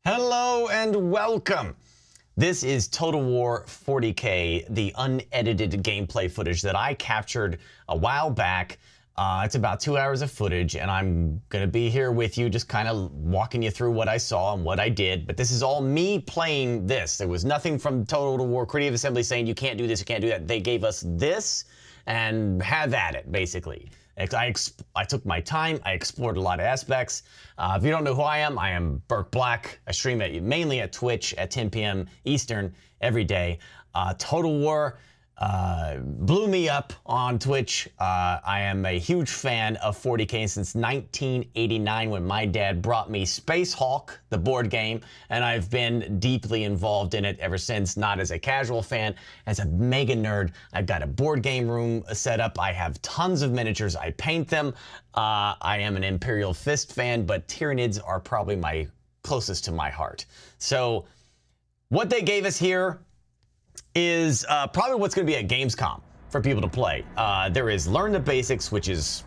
Hello and welcome. This is Total War 40K, the unedited gameplay footage that I captured a while back. It's about 2 hours of footage, and I'm going to be here with you just kind of walking you through what I saw and what I did. But this is all me playing this. There was nothing from Total War Creative Assembly saying you can't do this, you can't do that. They gave us this and have at it, basically. I took my time, I explored a lot of aspects. If you don't know who I am Burke Black. I stream mainly at Twitch at 10 p.m. Eastern every day. Total War blew me up on Twitch. I am a huge fan of 40K since 1989 when my dad brought me Space Hulk, the board game, and I've been deeply involved in it ever since, not as a casual fan, as a mega nerd. I've got a board game room set up. I have tons of miniatures. I paint them. I am an Imperial Fist fan, but Tyranids are probably my closest to my heart. So what they gave us here is probably what's going to be at Gamescom for people to play. There is Learn the Basics, which is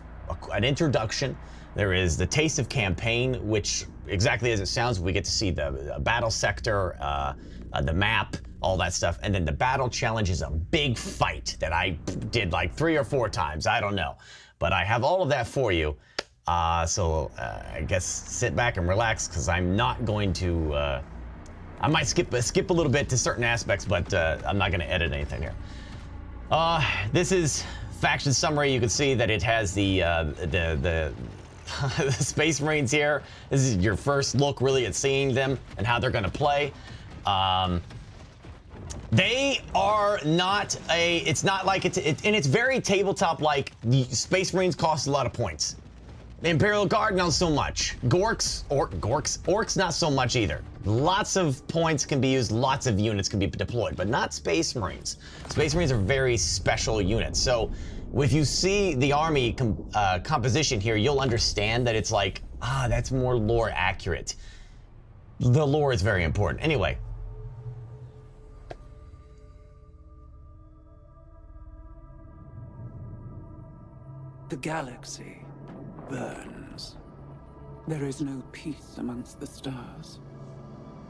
an introduction. There is the Taste of Campaign, which exactly as it sounds, we get to see the battle sector, the map, all that stuff. And then the Battle Challenge is a big fight that I did like 3 or 4 times. I don't know. But I have all of that for you. So I guess sit back and relax, because I'm not going to... I might skip a little bit to certain aspects, but I'm not going to edit anything here. This is faction summary. You can see that it has the the Space Marines here. This is your first look really at seeing them and how they're going to play. They are not a. It's not like and it's very tabletop. Like the Space Marines cost a lot of points. Imperial Guard, not so much. Orcs, not so much either. Lots of points can be used, lots of units can be deployed, but not Space Marines. Space Marines are very special units. So if you see the army composition here, you'll understand that it's like, that's more lore accurate. The lore is very important. Anyway. The galaxy burns. There is no peace amongst the stars.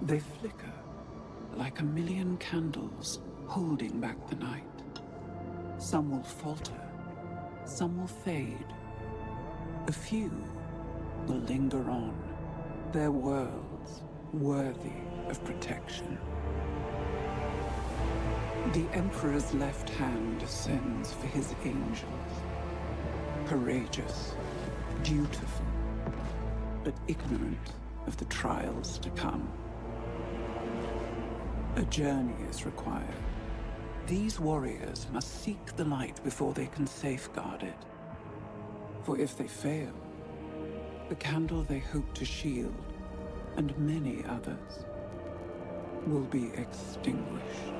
They flicker like a million candles holding back the night. Some will falter, some will fade. A few will linger on, their worlds worthy of protection. The Emperor's left hand sends for his angels. Courageous, dutiful, but ignorant of the trials to come. A journey is required. These warriors must seek the light before they can safeguard it. For if they fail, the candle they hope to shield, and many others, will be extinguished.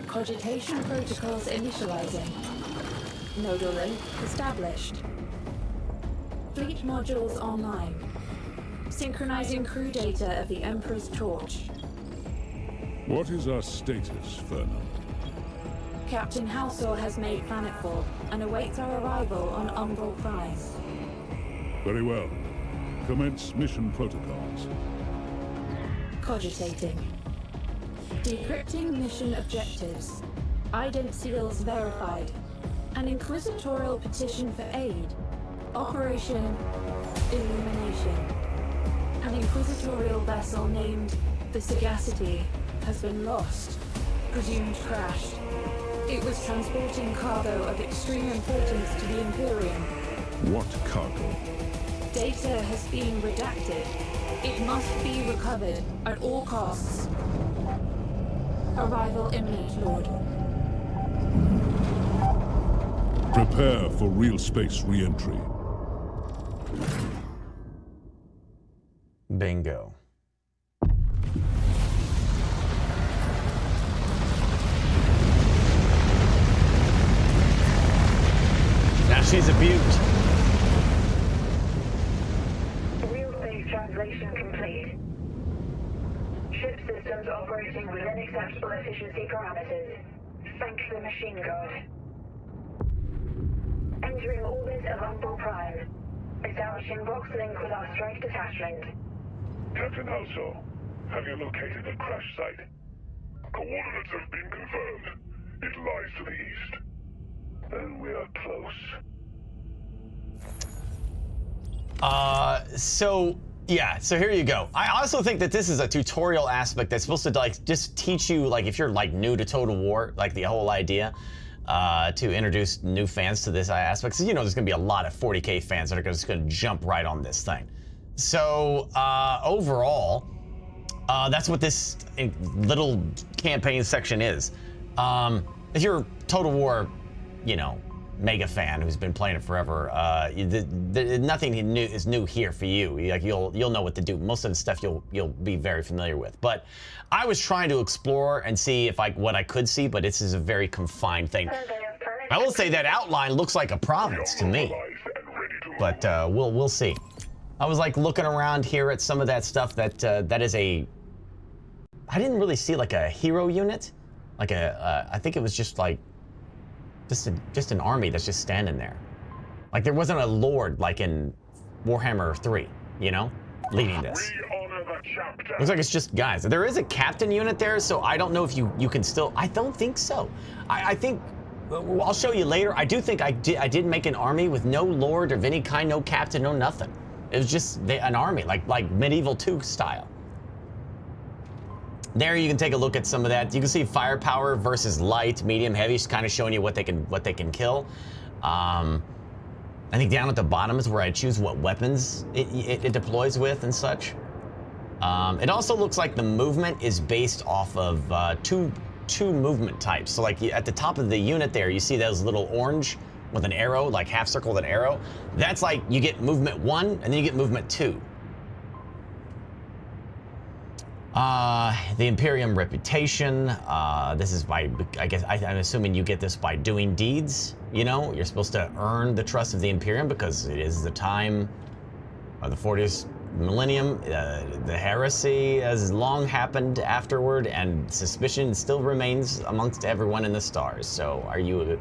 Cogitation protocols initializing. Nodal link established. Fleet modules online. Synchronizing crew data of the Emperor's Torch. What is our status, Fernand? Captain Halsor has made planetfall and awaits our arrival on Umbral Prize. Very well. Commence mission protocols. Cogitating. Decrypting mission objectives. Ident seals verified. An inquisitorial petition for aid. Operation Illumination. An inquisitorial vessel named the Sagacity has been lost, presumed crashed. It was transporting cargo of extreme importance to the Imperium. What cargo? Data has been redacted. It must be recovered at all costs. Arrival imminent, Lord. Prepare for real space re-entry. Bingo. Now she's a beaut. Real space translation complete. Ship systems operating within acceptable efficiency parameters. Thank the machine god. Entering orbit of Umbral Prime. Establishing box link with our strike detachment. Captain Halshaw, have you located the crash site? Coordinates have been confirmed. It lies to the east. Then we are close. So here you go. I also think that this is a tutorial aspect that's supposed to like just teach you, like if you're like new to Total War, like the whole idea to introduce new fans to this aspect. So you know there's gonna be a lot of 40K fans that are just gonna jump right on this thing. So overall, that's what this little campaign section is. If you're Total War, you know, mega fan who's been playing it forever, nothing new is new here for you. Like you'll know what to do. Most of the stuff you'll be very familiar with. But I was trying to explore and see if what I could see, but this is a very confined thing. I will say that outline looks like a province to me, but we'll see. I was like looking around here at some of that stuff that is a. I didn't really see like a hero unit, like I think it was just like. Just an army that's just standing there. Like there wasn't a lord like in Warhammer 3, you know, leading this. Looks like it's just guys. There is a captain unit there, so I don't know if you can still. I don't think so. I think I'll show you later. I do think I did make an army with no lord of any kind, no captain, no nothing. It was just an army like medieval 2 style. There you can take a look at some of that. You can see firepower versus light, medium, heavy, just kind of showing you what they can kill. I think down at the bottom is where I choose what weapons it deploys with and such. It also looks like the movement is based off of two movement types. So like at the top of the unit there, you see those little orange with an arrow, like half circle with an arrow. That's like you get movement 1 and then you get movement 2. The Imperium reputation, this is by, I guess, I'm assuming you get this by doing deeds, you know? You're supposed to earn the trust of the Imperium because it is the time of the 40th Millennium. The heresy has long happened afterward and suspicion still remains amongst everyone in the stars. So are you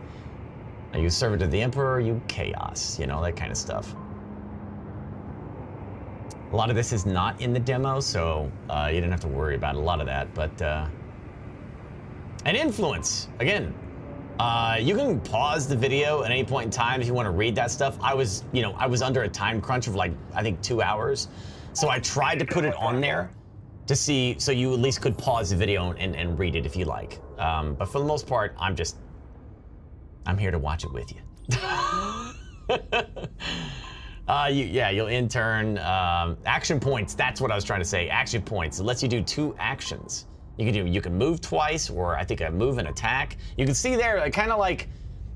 a servant of the Emperor or are you chaos? You know, that kind of stuff. A lot of this is not in the demo, so you didn't have to worry about a lot of that, but... And influence, again. You can pause the video at any point in time if you want to read that stuff. I was under a time crunch of like, I think 2 hours. So I tried to put it on there to see, so you at least could pause the video and read it if you like. But for the most part, I'm here to watch it with you. You'll intern. Action points, that's what I was trying to say. Action points. It lets you do 2 actions. You can move twice, or I think a move and attack. You can see there, kind of like,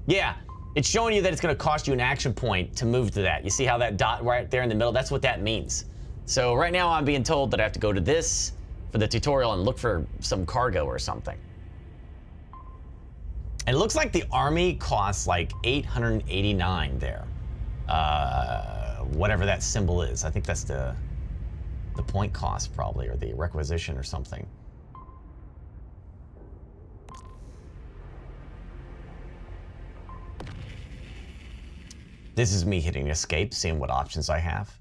yeah, it's showing you that it's going to cost you an action point to move to that. You see how that dot right there in the middle? That's what that means. So right now I'm being told that I have to go to this for the tutorial and look for some cargo or something. And it looks like the army costs like 889 there. Whatever that symbol is. I think that's the point cost probably, or the requisition or something. This is me hitting escape, seeing what options I have.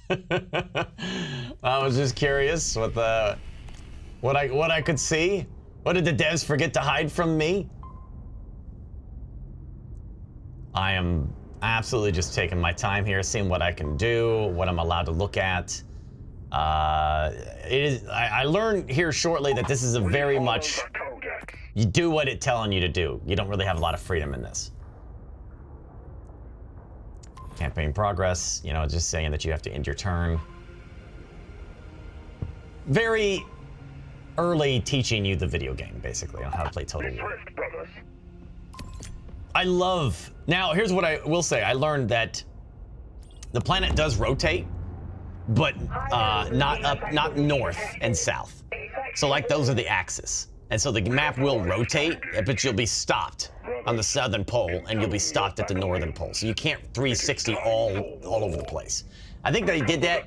I was just curious what I could see. What did the devs forget to hide from me? I am absolutely just taking my time here, seeing what I can do, what I'm allowed to look at. I learned here shortly that this is a very much, you do what it's telling you to do. You don't really have a lot of freedom in this. Campaign progress, you know, just saying that you have to end your turn. Very early teaching you the video game, basically, on how to play Total War. I love, now here's what I will say. I learned that the planet does rotate, but not north and south. So like those are the axis. And so the map will rotate, but you'll be stopped on the southern pole and you'll be stopped at the northern pole. So you can't 360 all over the place. I think they did that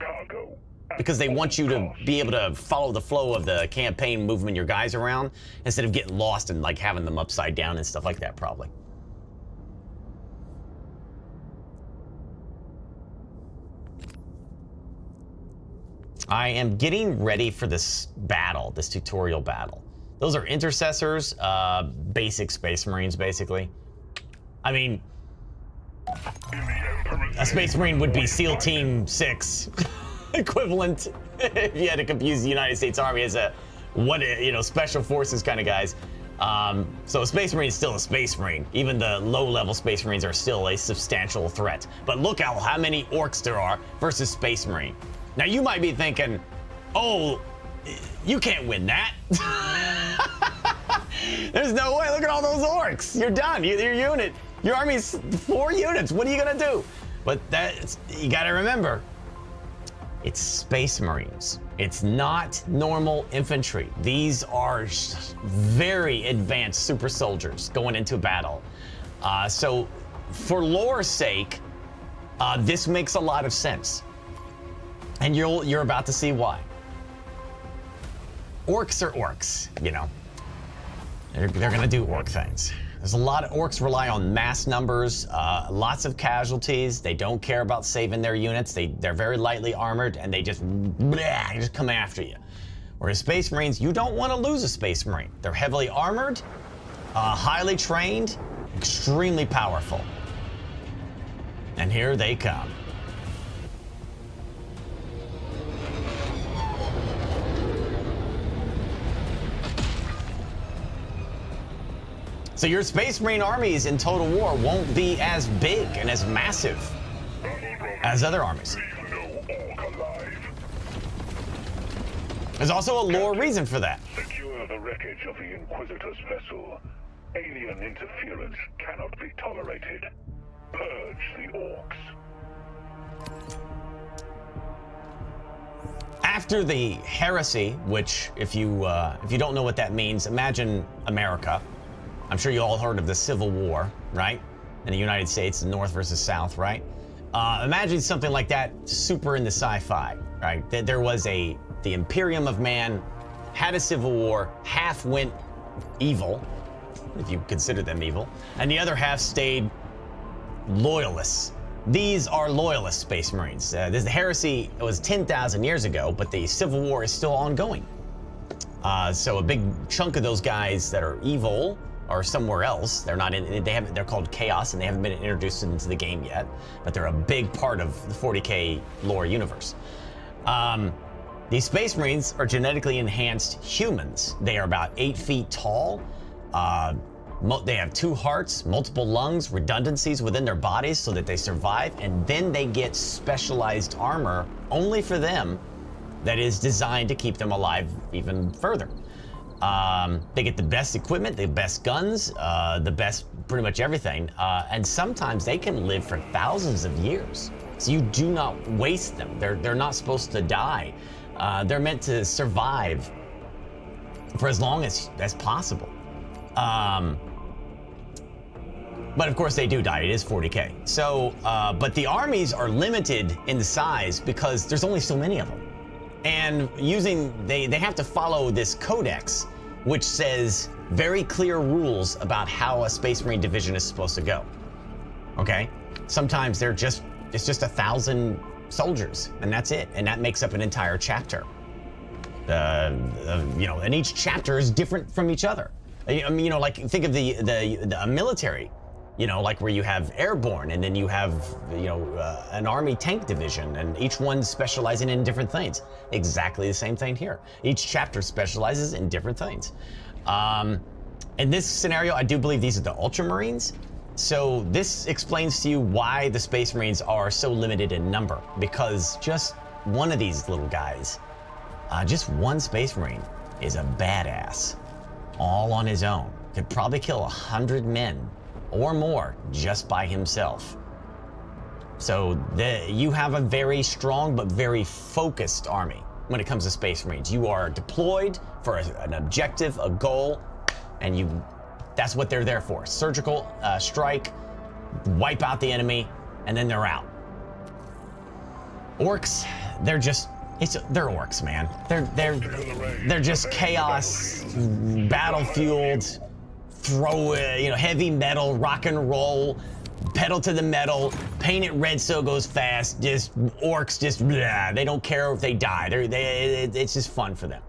because they want you to be able to follow the flow of the campaign, moving your guys around instead of getting lost and like having them upside down and stuff like that, probably. I am getting ready for this battle, this tutorial battle. Those are intercessors, basic Space Marines, basically. I mean, a Space Marine would be SEAL Team 6 equivalent if you had to confuse the United States Army as a special forces kind of guys. So a Space Marine is still a Space Marine. Even the low-level Space Marines are still a substantial threat. But look how many orcs there are versus Space Marine. Now you might be thinking, oh, you can't win that. There's no way. Look at all those orcs. You're done. Your unit, your army's 4 units. What are you gonna do? But you gotta remember, it's Space Marines. It's not normal infantry. These are very advanced super soldiers going into battle. So for lore's sake, this makes a lot of sense. And you're about to see why. Orcs are orcs, you know. They're gonna do orc things. There's a lot of orcs rely on mass numbers, lots of casualties. They don't care about saving their units. They're very lightly armored and they just come after you. Whereas Space Marines, you don't want to lose a Space Marine. They're heavily armored, highly trained, extremely powerful. And here they come. So your Space Marine armies in Total War won't be as big and as massive as other armies. There's also a lore reason for that. Secure the wreckage of the Inquisitor's vessel. Alien interference cannot be tolerated. Purge the orcs. After the heresy, which if you don't know what that means, imagine America. I'm sure you all heard of the Civil War, right? In the United States, the North versus South, right? Imagine something like that, super in the sci-fi, right? There was the Imperium of Man had a civil war, half went evil, if you consider them evil, and the other half stayed loyalists. These are loyalist Space Marines. The heresy was 10,000 years ago, but the Civil War is still ongoing. So a big chunk of those guys that are evil are somewhere else. They're not in. They're called Chaos, and they haven't been introduced into the game yet. But they're a big part of the 40K lore universe. These Space Marines are genetically enhanced humans. They are about 8 feet tall. They have 2 hearts, multiple lungs, redundancies within their bodies so that they survive, and then they get specialized armor only for them that is designed to keep them alive even further. They get the best equipment, the best guns, the best pretty much everything, and sometimes they can live for thousands of years. So you do not waste them. They're not supposed to die. They're meant to survive for as long as possible. But of course they do die. It is 40K. So, but the armies are limited in the size because there's only so many of them. And they have to follow this codex, which says very clear rules about how a Space Marine division is supposed to go. Okay? Sometimes it's just 1,000 soldiers, and that's it. And that makes up an entire chapter. And each chapter is different from each other. I mean, like think of the military. Like where you have airborne, and then you have, an army tank division, and each one specializing in different things. Exactly the same thing here. Each chapter specializes in different things. In this scenario, I do believe these are the Ultramarines. So this explains to you why the Space Marines are so limited in number, because just one of these little guys, just one Space Marine is a badass, all on his own. Could probably kill 100 men or more just by himself. So you have a very strong but very focused army when it comes to Space Marines. You are deployed for an objective, a goal, and that's what they're there for. Surgical strike, wipe out the enemy, and then they're out. Orcs, they're orcs, man. They're just chaos, battlefield, heavy metal, rock and roll, pedal to the metal, paint it red so it goes fast. Just orcs, just blah. They don't care if they die. It's just fun for them.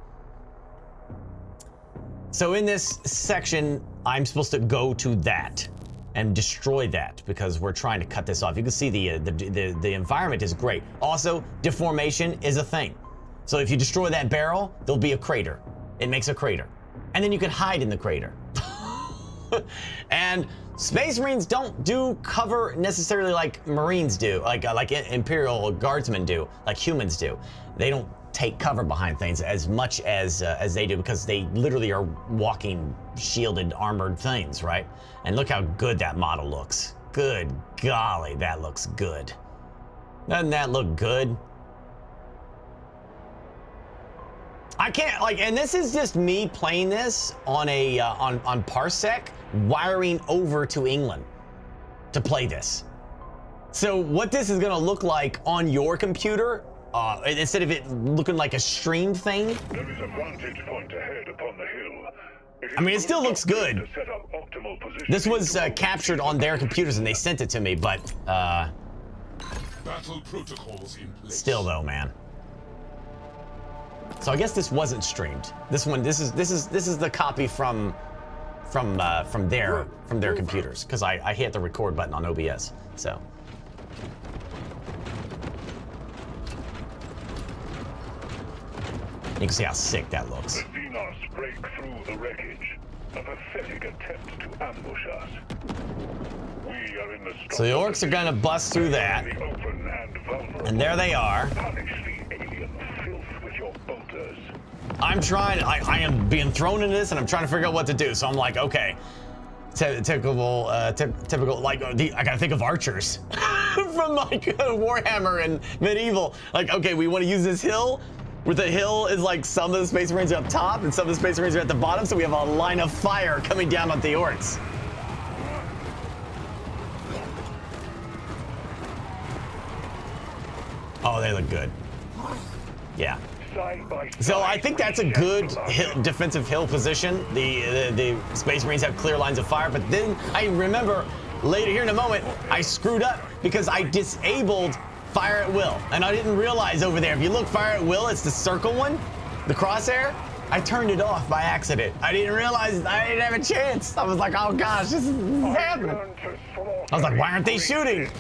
So in this section, I'm supposed to go to that and destroy that because we're trying to cut this off. You can see the environment is great. Also, deformation is a thing. So if you destroy that barrel, there'll be a crater. It makes a crater. And then you can hide in the crater. And Space Marines don't do cover necessarily like Marines do, like Imperial Guardsmen do, like humans do. They don't take cover behind things as much as they do because they literally are walking shielded, armored things, right? And look how good that model looks. Good golly, that looks good. Doesn't that look good? I can't and this is just me playing this on a on Parsec, wiring over to England to play this. So what this is gonna look like on your computer, instead of it looking like a streamed thing. There is a vantage point ahead upon the hill. I mean, it still looks good. To set up optimal positioning This was to captured on their computers and they sent it to me, but Battle protocols in place. still though, man. So I guess this wasn't streamed. This is the copy from their computers because I hit the record button on OBS. So you can see how sick that looks. The Xenos break through the wreckage. A pathetic attempt to ambush us. We are in the So the orcs are gonna bust through that, the open and vulnerable. and there they are. Punish the alien filth with your bolters. I'm trying. I am being thrown into this, and I'm trying to figure out what to do. So I'm like, okay, typical. Like I gotta think of archers from like Warhammer and medieval. Like, okay, we want to use this hill. Where the hill is like some of the Space Marines are up top and some of the Space Marines are at the bottom, so we have a line of fire coming down on the orcs. Oh, they look good. Yeah. Side by So side, I think that's a good defensive hill position. The Space Marines have clear lines of fire, but then I remember later here in a moment, I screwed up because I disabled fire at will. And I didn't realize over there, if you look fire at will, it's the circle one, the crosshair. I turned it off by accident. I didn't realize I didn't have a chance. I was like, oh gosh, this is happening. I was like, why aren't they shooting?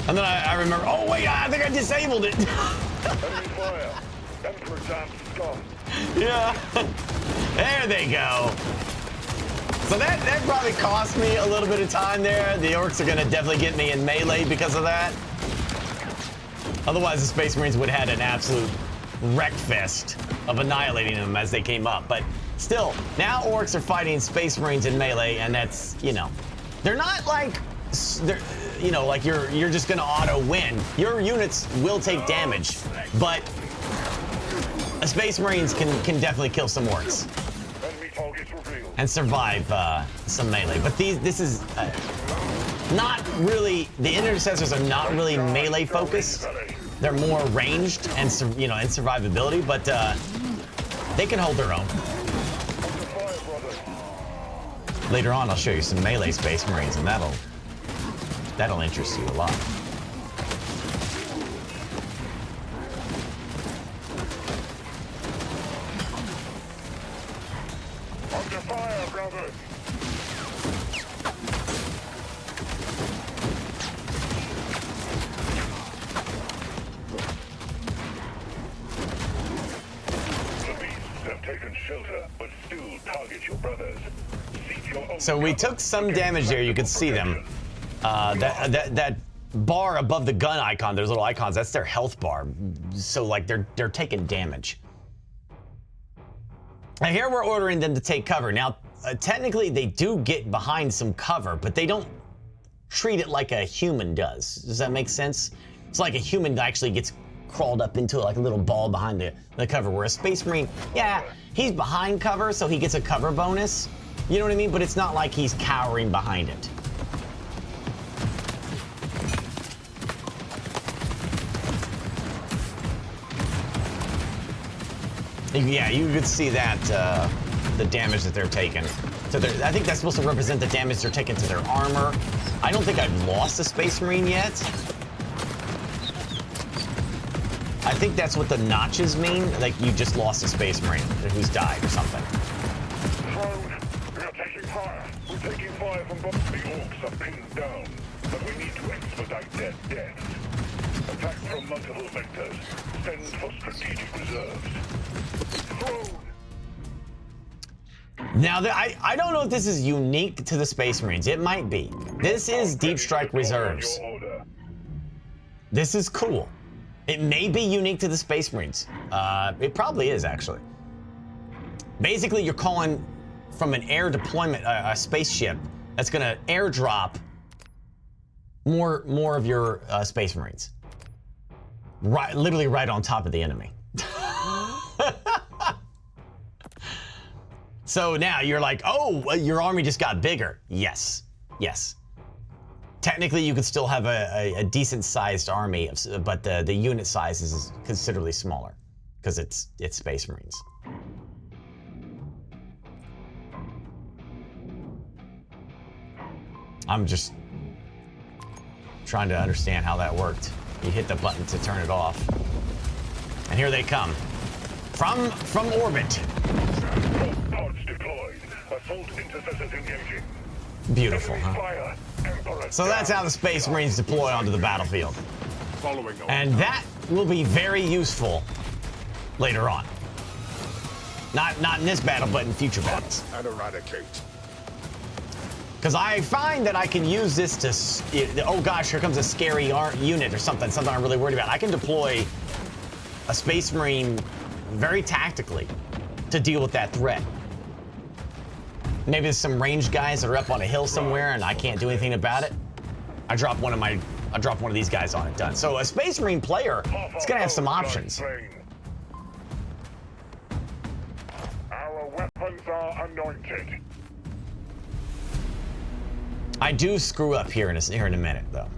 And then I remember, oh wait, I think I disabled it. Enemy fire. Emperor damn scum. Yeah, there they go. So that probably cost me a little bit of time there. The orcs are gonna definitely get me in melee because of that. Otherwise, the Space Marines would have had an absolute wreck fest of annihilating them as they came up. But still, now orcs are fighting Space Marines in melee, and that's, you know, they're not like, you know, like you're just gonna auto win. Your units will take damage, but Space Marines can definitely kill some orcs Enemy targets revealed. and survive some melee. But this is not really, the intercessors are not really melee focused. They're more ranged and you know, and survivability, but they can hold their own. Later on, I'll show you some melee Space Marines, and that'll interest you a lot. Under fire, brothers. The beasts have taken shelter, but still target your brothers. Seek your own So we cover took some against damage there. You can tactical see them. protection. That bar above the gun icon, those little icons, that's their health bar. So like they're taking damage. And here we're ordering them to take cover. Now, technically they do get behind some cover, but they don't treat it like a human does. Does that make sense? It's like a human actually gets crawled up into like a little ball behind the cover, where a Space Marine, yeah, he's behind cover, so he gets a cover bonus. You know what I mean? But it's not like he's cowering behind it. Yeah, you could see that, the damage that they're taking. to their, I think that's supposed to represent the damage they're taking to their armor. I don't think I've lost a Space Marine yet. I think that's what the notches mean, like you just lost a Space Marine who's died or something. Drone, we are taking fire. We're taking fire from both. The orcs are pinned down, but we need to expedite their deaths. Attack from multiple vectors. Send for strategic reserves. Drone. Now, I don't know if this is unique to the Space Marines. It might be. This is Deep Strike Reserves. This is cool. It may be unique to the Space Marines. It probably is, actually. Basically, you're calling from an air deployment, a spaceship that's going to airdrop more of your Space Marines. Right, literally right on top of the enemy. So now you're like, oh, your army just got bigger. Yes, yes. Technically, you could still have a decent-sized army, but the unit size is considerably smaller because it's Space Marines. I'm just trying to understand how that worked. You hit the button to turn it off, and here they come from orbit. Pods deployed. Assault intercessors engaging. Beautiful, huh? So that's how the Space Marines deploy onto the battlefield. And that will be very useful later on. Not in this battle, but in future battles. And eradicate. Because I find that I can use this to, oh gosh, here comes a scary unit or something I'm really worried about. I can deploy a Space Marine very tactically to deal with that threat. Maybe there's some ranged guys that are up on a hill somewhere and I can't do anything about it. I drop one of these guys on it, done. So a Space Marine player is gonna have some options. Our weapons are anointed. I do screw up here in a minute, though.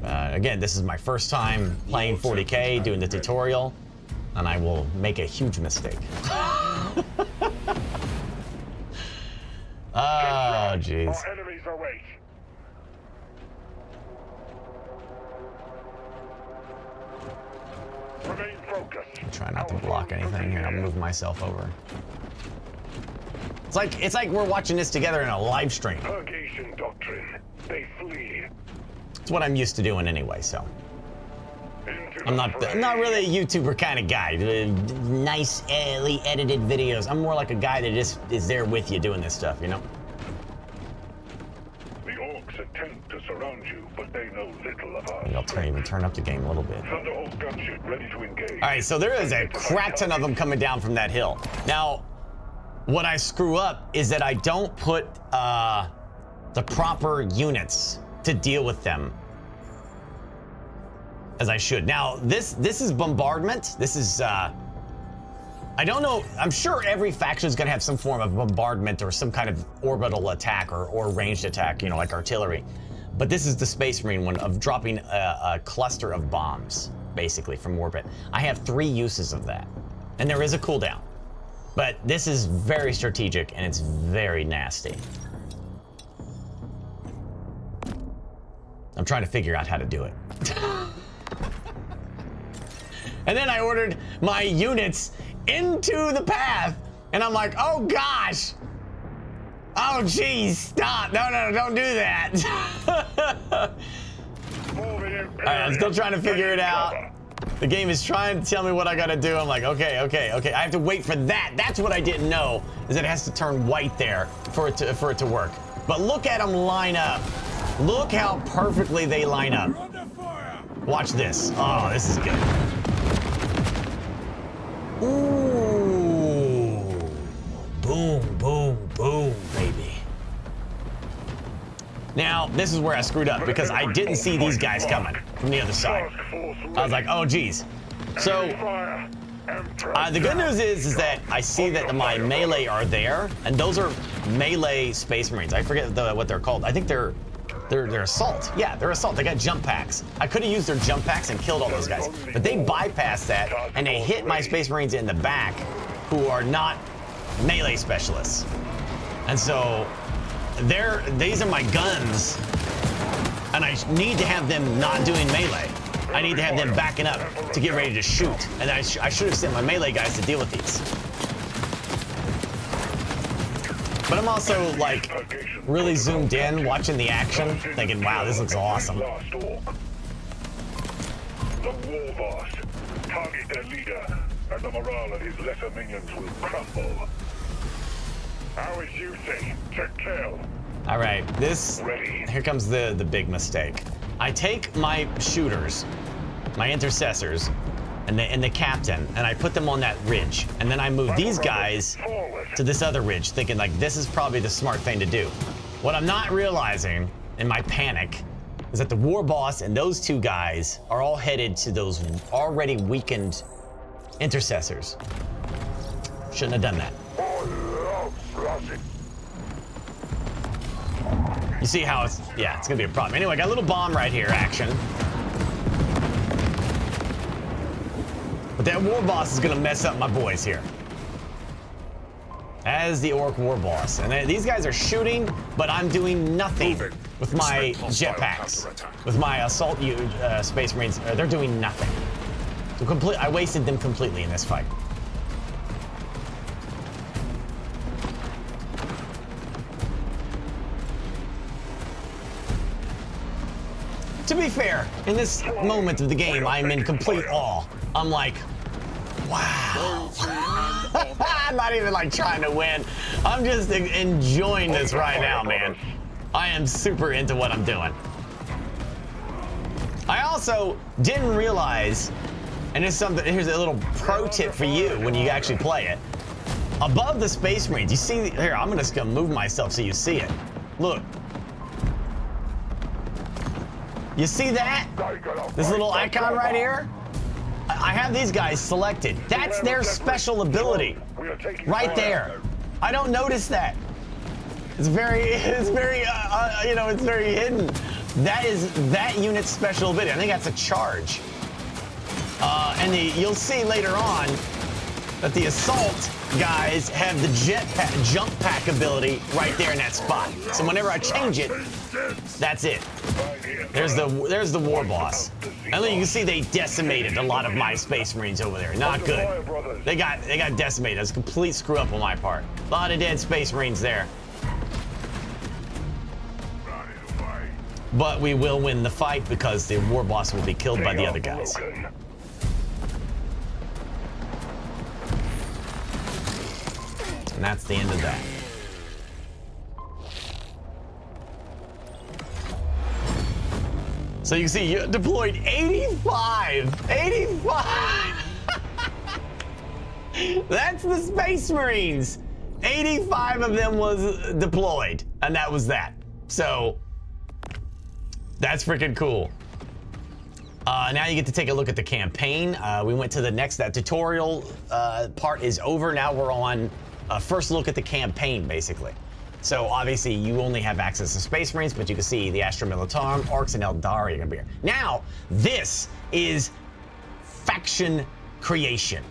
Again, this is my first time playing 40K, doing the tutorial, and I will make a huge mistake. Oh, jeez. Our enemies await. Remain focused. Try not to block anything here. I'll move myself over. It's like we're watching this together in a live stream. Purgation doctrine. They flee. It's what I'm used to doing anyway, so. I'm not really a YouTuber kind of guy. Nicely edited videos. I'm more like a guy that just is there with you doing this stuff, you know? The orcs attempt to surround you, but they know little of us. Maybe I'll even turn up the game a little bit. Thunderhawk gunship ready to engage. All right, so there is a crap ton of them coming down from that hill. Now, what I screw up is that I don't put the proper units to deal with them as I should. Now, this is bombardment. This is, I don't know, I'm sure every faction is gonna have some form of bombardment or some kind of orbital attack or ranged attack, you know, like artillery. But this is the Space Marine one of dropping a cluster of bombs, basically, from orbit. I have 3 uses of that, and there is a cooldown. But this is very strategic, and it's very nasty. I'm trying to figure out how to do it. And then I ordered my units into the path, and I'm like, oh gosh! Oh geez, stop! No, don't do that! Alright, I'm still trying to figure it out. The game is trying to tell me what I gotta do. I'm like, okay. I have to wait for that. That's what I didn't know, is it has to turn white there for it to work. But look at them line up. Look how perfectly they line up. Watch this. Oh, this is good. Ooh. Boom, boom, boom, baby. Now, this is where I screwed up because I didn't see these guys coming from the other side. I was like, oh, geez. So, the good news is that I see that my melee are there, and those are melee Space Marines. I forget what they're called. I think they're assault. Yeah, they're assault. They got jump packs. I could have used their jump packs and killed all those guys, but they bypassed that, and they hit my Space Marines in the back, who are not melee specialists. And so these are my guns, and I need to have them not doing melee. I need to have them backing up to get ready to shoot, and I should have sent my melee guys to deal with these. But I'm also like really zoomed in, watching the action, thinking, wow, this looks awesome. The war boss. Target their leader, and the morale of his lesser minions will crumble. How is you say? Check kill. All right, here comes the big mistake. I take my shooters, my intercessors, and the captain, and I put them on that ridge, and then I move these guys to this other ridge, thinking like this is probably the smart thing to do. What I'm not realizing in my panic is that the war boss and those two guys are all headed to those already weakened intercessors. Shouldn't have done that. You see how it's gonna be a problem. Anyway, I got a little bomb right here, action. But that war boss is gonna mess up my boys here. As the orc war boss. And these guys are shooting, but I'm doing nothing with my jetpacks. With my assault space marines, they're doing nothing. So I wasted them completely in this fight. To be fair, in this moment of the game, I'm in complete awe. I'm like, wow. I'm not even like trying to win. I'm just enjoying this right now, man. I am super into what I'm doing. I also didn't realize, and here's a little pro tip for you when you actually play it. Above the Space Marines, you see, here, I'm just gonna move myself so you see it. Look. You see that? This little icon right here? I have these guys selected. That's their special ability. Right there. I don't notice that. It's very hidden. That is that unit's special ability. I think that's a charge. And you'll see later on that the assault guys have the jump pack ability right there in that spot. So whenever I change it, that's it. There's the war boss. And then you can see they decimated a lot of my Space Marines over there. Not good. They got decimated. That's a complete screw up on my part. A lot of dead Space Marines there. But we will win the fight because the war boss will be killed by the other guys. And that's the end of that. So you can see you deployed 85! 85! That's the Space Marines! 85 of them was deployed, and that was that. So, that's freaking cool. Now you get to take a look at the campaign. We went to the next, that tutorial part is over. Now we're on first look at the campaign, basically. So obviously you only have access to Space Marines, but you can see the Astra Militarum, Orcs, and Eldari are gonna be here. Now, this is faction creation.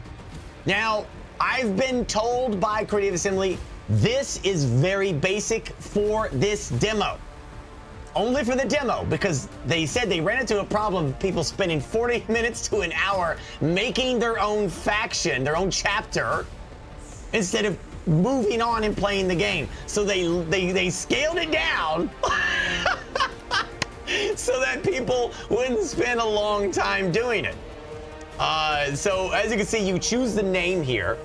Now, I've been told by Creative Assembly, this is very basic for this demo. Only for the demo, because they said they ran into a problem of people spending 40 minutes to an hour making their own faction, their own chapter, instead of moving on and playing the game. So they scaled it down so that people wouldn't spend a long time doing it. So as you can see, you choose the name here.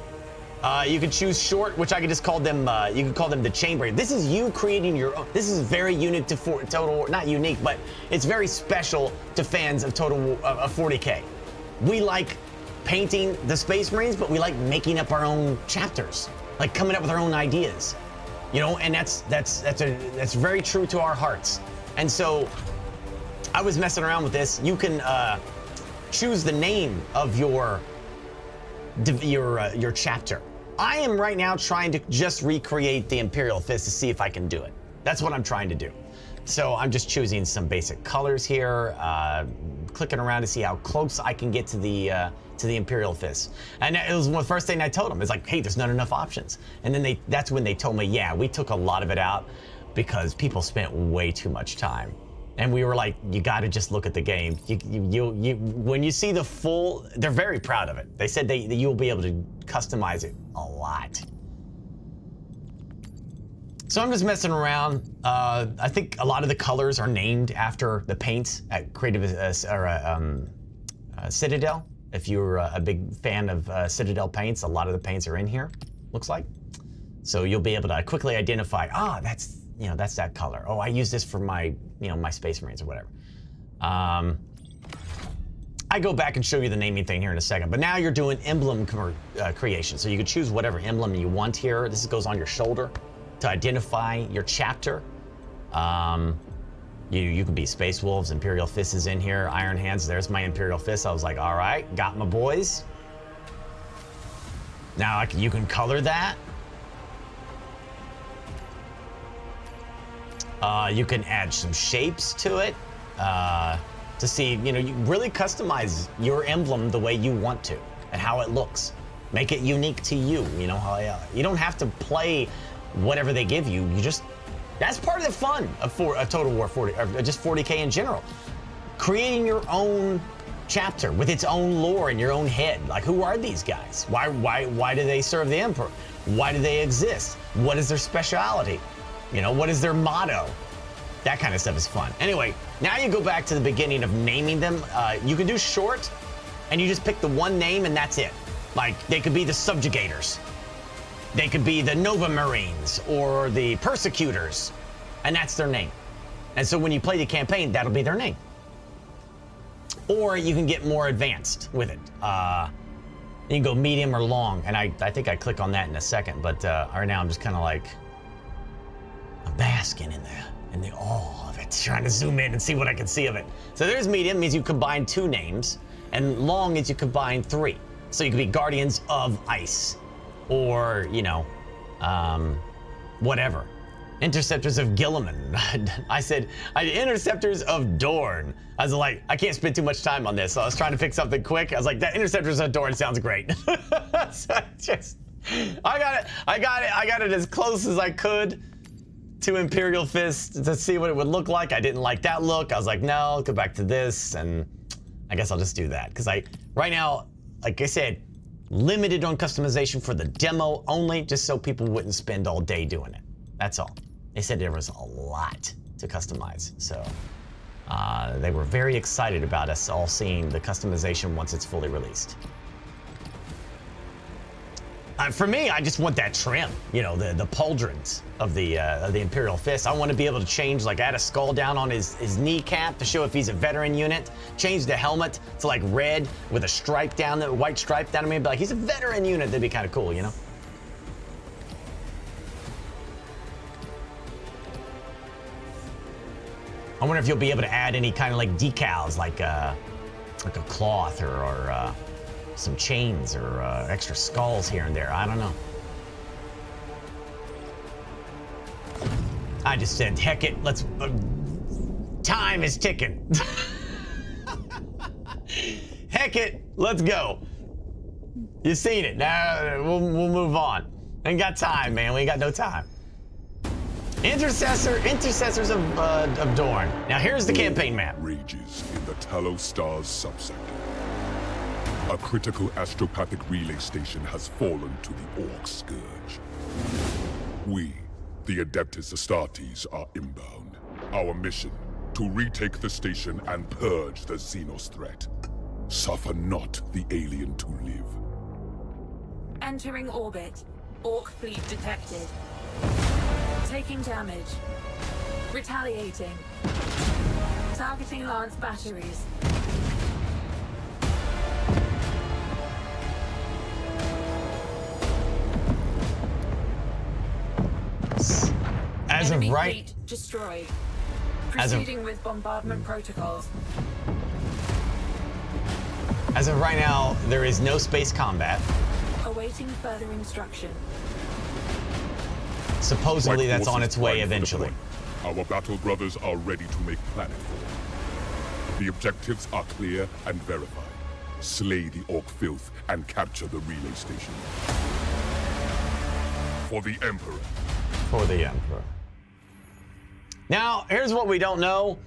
You can choose short, which I could just call them, you can call them the chamber. This is you creating your own. This is very unique to Total War, not unique, but it's very special to fans of Total War, of 40K. We like painting the Space Marines, but we like making up our own chapters, like coming up with our own ideas, you know, and that's very true to our hearts. And so I was messing around with this. You can choose the name of your chapter. I am right now trying to just recreate the Imperial Fist to see if I can do it. That's what I'm trying to do. So I'm just choosing some basic colors here, clicking around to see how close I can get to the Imperial Fist. And it was the first thing I told them. It's like, hey, there's not enough options. And then that's when they told me, yeah, we took a lot of it out. because people spent way too much time. And we were like, you got to just look at the game. When you see the full, they're very proud of it. They said that you'll be able to customize it a lot. So I'm just messing around. I think a lot of the colors are named after the paints at Citadel. If you're a big fan of Citadel paints, a lot of the paints are in here, looks like. So you'll be able to quickly identify, that's that color. Oh, I use this for my, my Space Marines or whatever. I go back and show you the naming thing here in a second, but now you're doing emblem creation. So you can choose whatever emblem you want here. This goes on your shoulder to identify your chapter. You could be Space Wolves, Imperial Fist is in here, Iron Hands. There's my Imperial Fist. I was like, all right, got my boys. Now you can color that. You can add some shapes to it to see, you really customize your emblem the way you want to and how it looks. Make it unique to you. You don't have to play whatever they give you. That's part of the fun of Total War 40, or just 40K in general. Creating your own chapter with its own lore in your own head. Like, who are these guys? Why do they serve the Emperor? Why do they exist? What is their speciality? What is their motto? That kind of stuff is fun. Anyway, now you go back to the beginning of naming them. You can do short, and you just pick the one name, and that's it. Like, they could be the Subjugators. They could be the Nova Marines or the Persecutors, and that's their name. And so when you play the campaign, that'll be their name. Or you can get more advanced with it. You can go medium or long, and I think I click on that in a second, but right now I'm just kind of like, I'm basking in the awe of it, trying to zoom in and see what I can see of it. So there's medium, means you combine 2 names, and long means you combine 3. So you could be Guardians of Ice, or, whatever. Interceptors of Gilliman. I said, Interceptors of Dorne. I was like, I can't spend too much time on this, so I was trying to pick something quick. I was like, that Interceptors of Dorne sounds great. So I got it as close as I could to Imperial Fist to see what it would look like. I didn't like that look. I was like, no, I'll go back to this, and I guess I'll just do that. Because right now, like I said, limited on customization for the demo only, just so people wouldn't spend all day doing it. That's all. They said there was a lot to customize, so they were very excited about us all seeing the customization once it's fully released. For me, I just want that trim, the pauldrons of the Imperial Fist. I want to be able to change, like, add a skull down on his kneecap to show if he's a veteran unit. Change the helmet to like red with a stripe down, the white stripe down. Be like, he's a veteran unit. That'd be kind of cool, I wonder if you'll be able to add any kind of like decals, like a cloth or some chains or extra skulls here and there. I don't know. I just said, heck it, let's... time is ticking. Heck it, let's go. You've seen it. Now we'll move on. Ain't got time, man. We ain't got no time. Intercessors of Dorne. Now here's the campaign map. Rages in the Talos Stars subsector. A critical astropathic relay station has fallen to the Orc Scourge. We, the Adeptus Astartes, are inbound. Our mission, to retake the station and purge the Xenos threat. Suffer not the alien to live. Entering orbit. Orc fleet detected. Taking damage. Retaliating. Targeting Lance batteries. As Enemy of right, fleet destroyed. Proceeding with bombardment protocols. As of right now, there is no space combat. Awaiting further instruction. Supposedly White that's on forces its way prime for the eventually. front. Our battle brothers are ready to make planetfall. The objectives are clear and verified. Slay the Orc filth and capture the relay station. For the Emperor. For the Emperor. Now, here's what we don't know.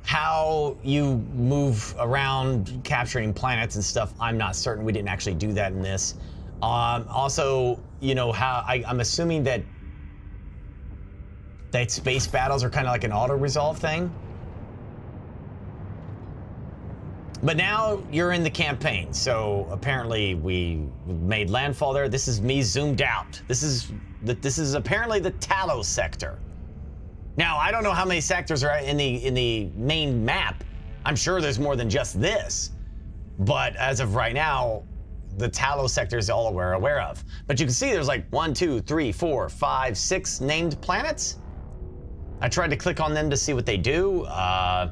How you move around capturing planets and stuff, I'm not certain. We didn't actually do that in this. Also, you know, how I'm assuming that space battles are kind of like an auto-resolve thing. But now you're in the campaign, so apparently we made landfall there. This is me zoomed out. This is apparently the Talos sector. Now, I don't know how many sectors are in the main map. I'm sure there's more than just this. But as of right now, the Talos sector is all we're aware of. But you can see there's like 1, 2, 3, 4, 5, 6 named planets. I tried to click on them to see what they do. I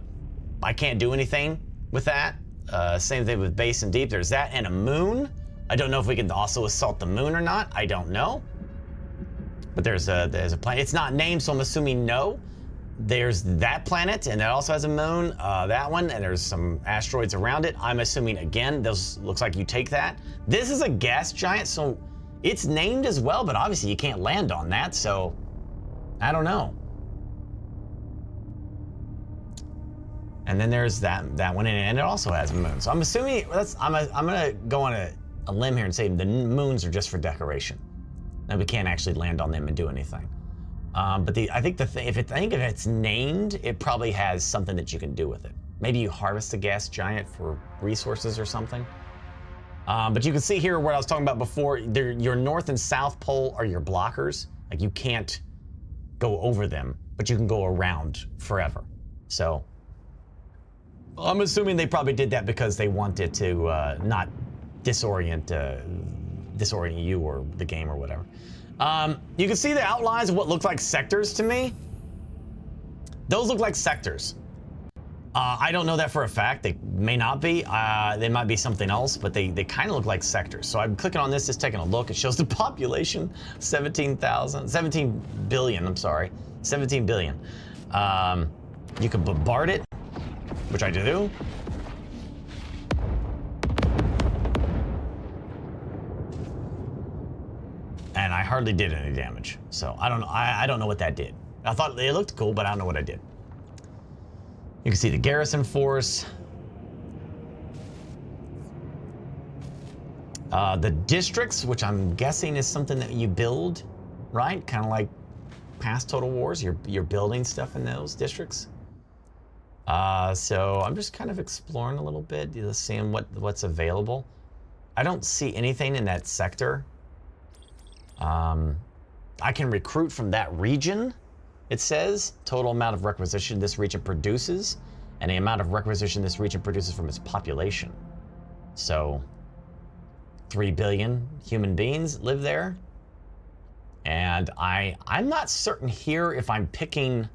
can't do anything with that. Same thing with base and deep. There's that and a moon. I don't know if we can also assault the moon or not. I don't know. But there's a planet. It's not named, so I'm assuming no. There's that planet, and that also has a moon. That one, and there's some asteroids around it. I'm assuming again, those looks like you take that. This is a gas giant, so it's named as well, but obviously you can't land on that. So I don't know. And then there's that one, and it also has a moon. So I'm assuming I'm gonna go on a limb here and say the moons are just for decoration. And we can't actually land on them and do anything. But I think if it's named, it probably has something that you can do with it. Maybe you harvest a gas giant for resources or something. But you can see here what I was talking about before. Your north and south pole are your blockers. Like you can't go over them, but you can go around forever. So I'm assuming they probably did that because they wanted to not disorient you or the game or whatever. You can see the outlines of what look like sectors to me. Those look like sectors. I don't know that for a fact. They may not be. They might be something else, but they kind of look like sectors. So I'm clicking on this, just taking a look. It shows the population, 17 billion, I'm sorry. 17 billion. You can bombard it, which I do. And I hardly did any damage. So I don't know. I don't know what that did. I thought it looked cool, but I don't know what I did. You can see the garrison force. The districts, which I'm guessing is something that you build, right? Kind of like past Total Wars. You're building stuff in those districts. So I'm just kind of exploring a little bit, seeing what's available. I don't see anything in that sector. I can recruit from that region, it says. Total amount of requisition this region produces, and the amount of requisition this region produces from its population. So, 3 billion human beings live there. And I'm not certain here if I'm picking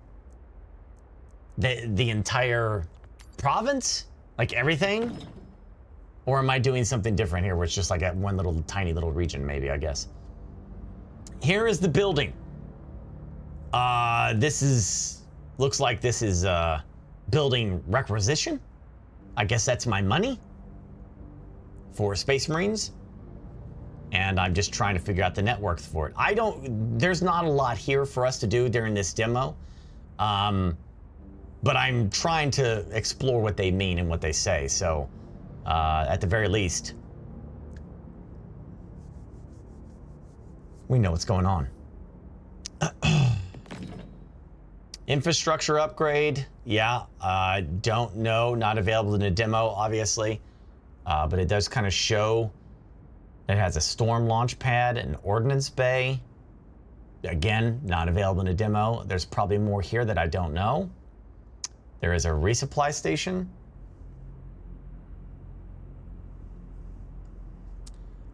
the entire province, like everything, or am I doing something different here where it's just like at one little tiny little region, maybe, I guess. Here is the building. Looks like this is building requisition. I guess that's my money for Space Marines. And I'm just trying to figure out the network for it. There's not a lot here for us to do during this demo. But I'm trying to explore what they mean and what they say. So, at the very least, we know what's going on. Infrastructure upgrade. Yeah, don't know. Not available in the demo, obviously. But it does kind of show that it has a storm launch pad, an ordnance bay. Again, not available in the demo. There's probably more here that I don't know. There is a resupply station.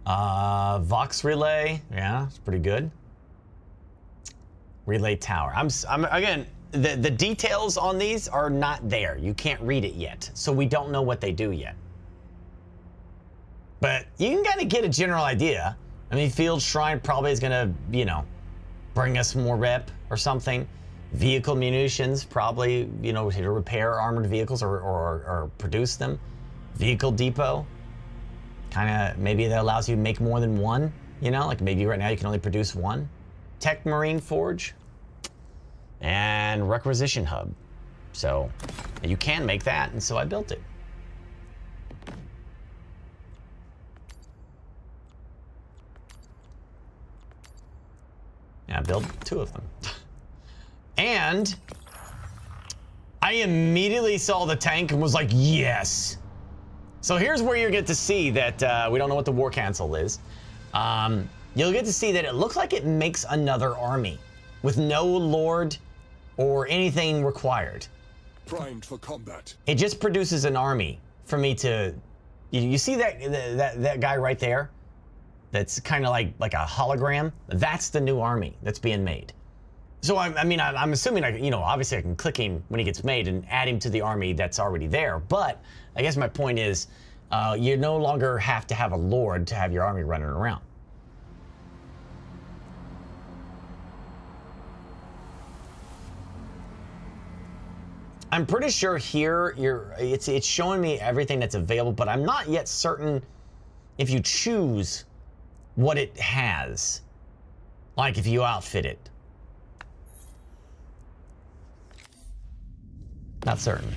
Vox relay, yeah, it's pretty good. Relay tower. I'm again, the details on these are not there. You can't read it yet, so we don't know what they do yet. But you can kind of get a general idea. I mean, Field Shrine probably is gonna, bring us more rep or something. Vehicle munitions, probably, to repair armored vehicles or produce them. Vehicle depot. Kind of, maybe that allows you to make more than one, like maybe right now you can only produce one. Tech Marine Forge. and requisition hub. So you can make that, and so I built it. And I built 2 of them. And I immediately saw the tank and was like, yes. So here's where you get to see that we don't know what the war cancel is. You'll get to see that it looks like it makes another army with no lord or anything required. Primed for combat. It just produces an army for me to. You see that guy right there? That's kind of like a hologram. That's the new army that's being made. So I'm assuming obviously I can click him when he gets made and add him to the army that's already there. But I guess my point is, you no longer have to have a lord to have your army running around. I'm pretty sure here it's showing me everything that's available, but I'm not yet certain if you choose what it has, like if you outfit it. Not certain,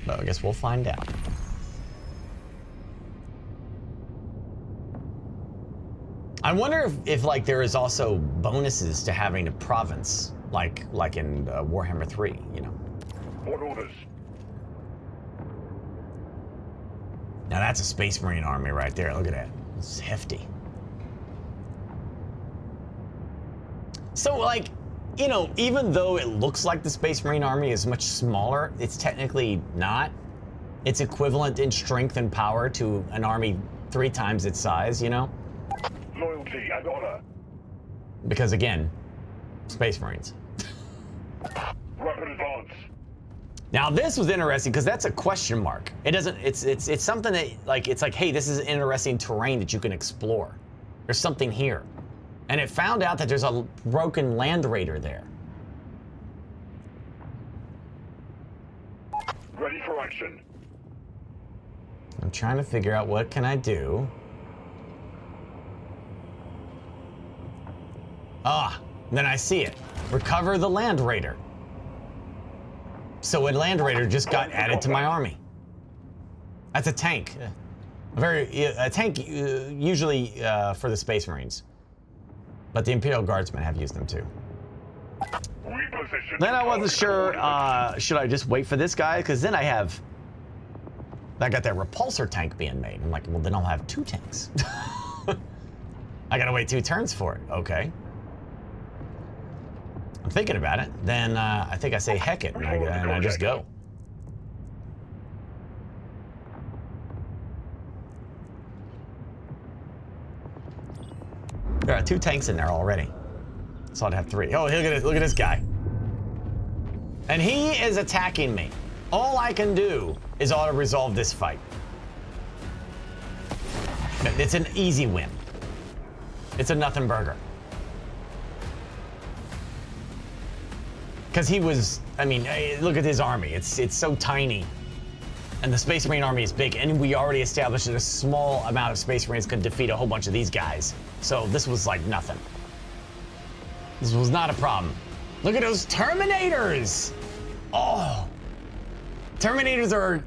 but I guess we'll find out. I wonder if like there is also bonuses to having a province, like in Warhammer 3, you know. What orders? Now that's a Space Marine army right there. Look at that. It's hefty. So like, you know, even though it looks like the Space Marine army is much smaller, it's technically not. It's equivalent in strength and power to an army 3 times its size, you know? Loyalty and honor. Because again, Space Marines. Rapid advance. Now this was interesting because that's a question mark. It doesn't. It's something that it's like, hey, this is interesting terrain that you can explore. There's something here, and it found out that there's a broken land raider there. Ready for action. I'm trying to figure out what can I do. Then I see it. Recover the land raider. So a land raider just got added to my army. That's a tank. A tank usually for the Space Marines, but the Imperial Guardsmen have used them too. Reposition. Then I wasn't sure, should I just wait for this guy? Because then I got that repulsor tank being made. I'm like, well, then I'll have 2 tanks. I gotta wait 2 turns for it. Okay. I'm thinking about it. Then I think I say heck it, and I just go. There are 2 tanks in there already, so I'd have 3. Oh, look at this guy. And he is attacking me. All I can do is auto-resolve this fight. It's an easy win. It's a nothing burger. Because he was, I mean, look at his army. It's so tiny. And the Space Marine army is big. And we already established that a small amount of Space Marines could defeat a whole bunch of these guys. So this was like nothing. This was not a problem. Look at those Terminators. Oh. Terminators are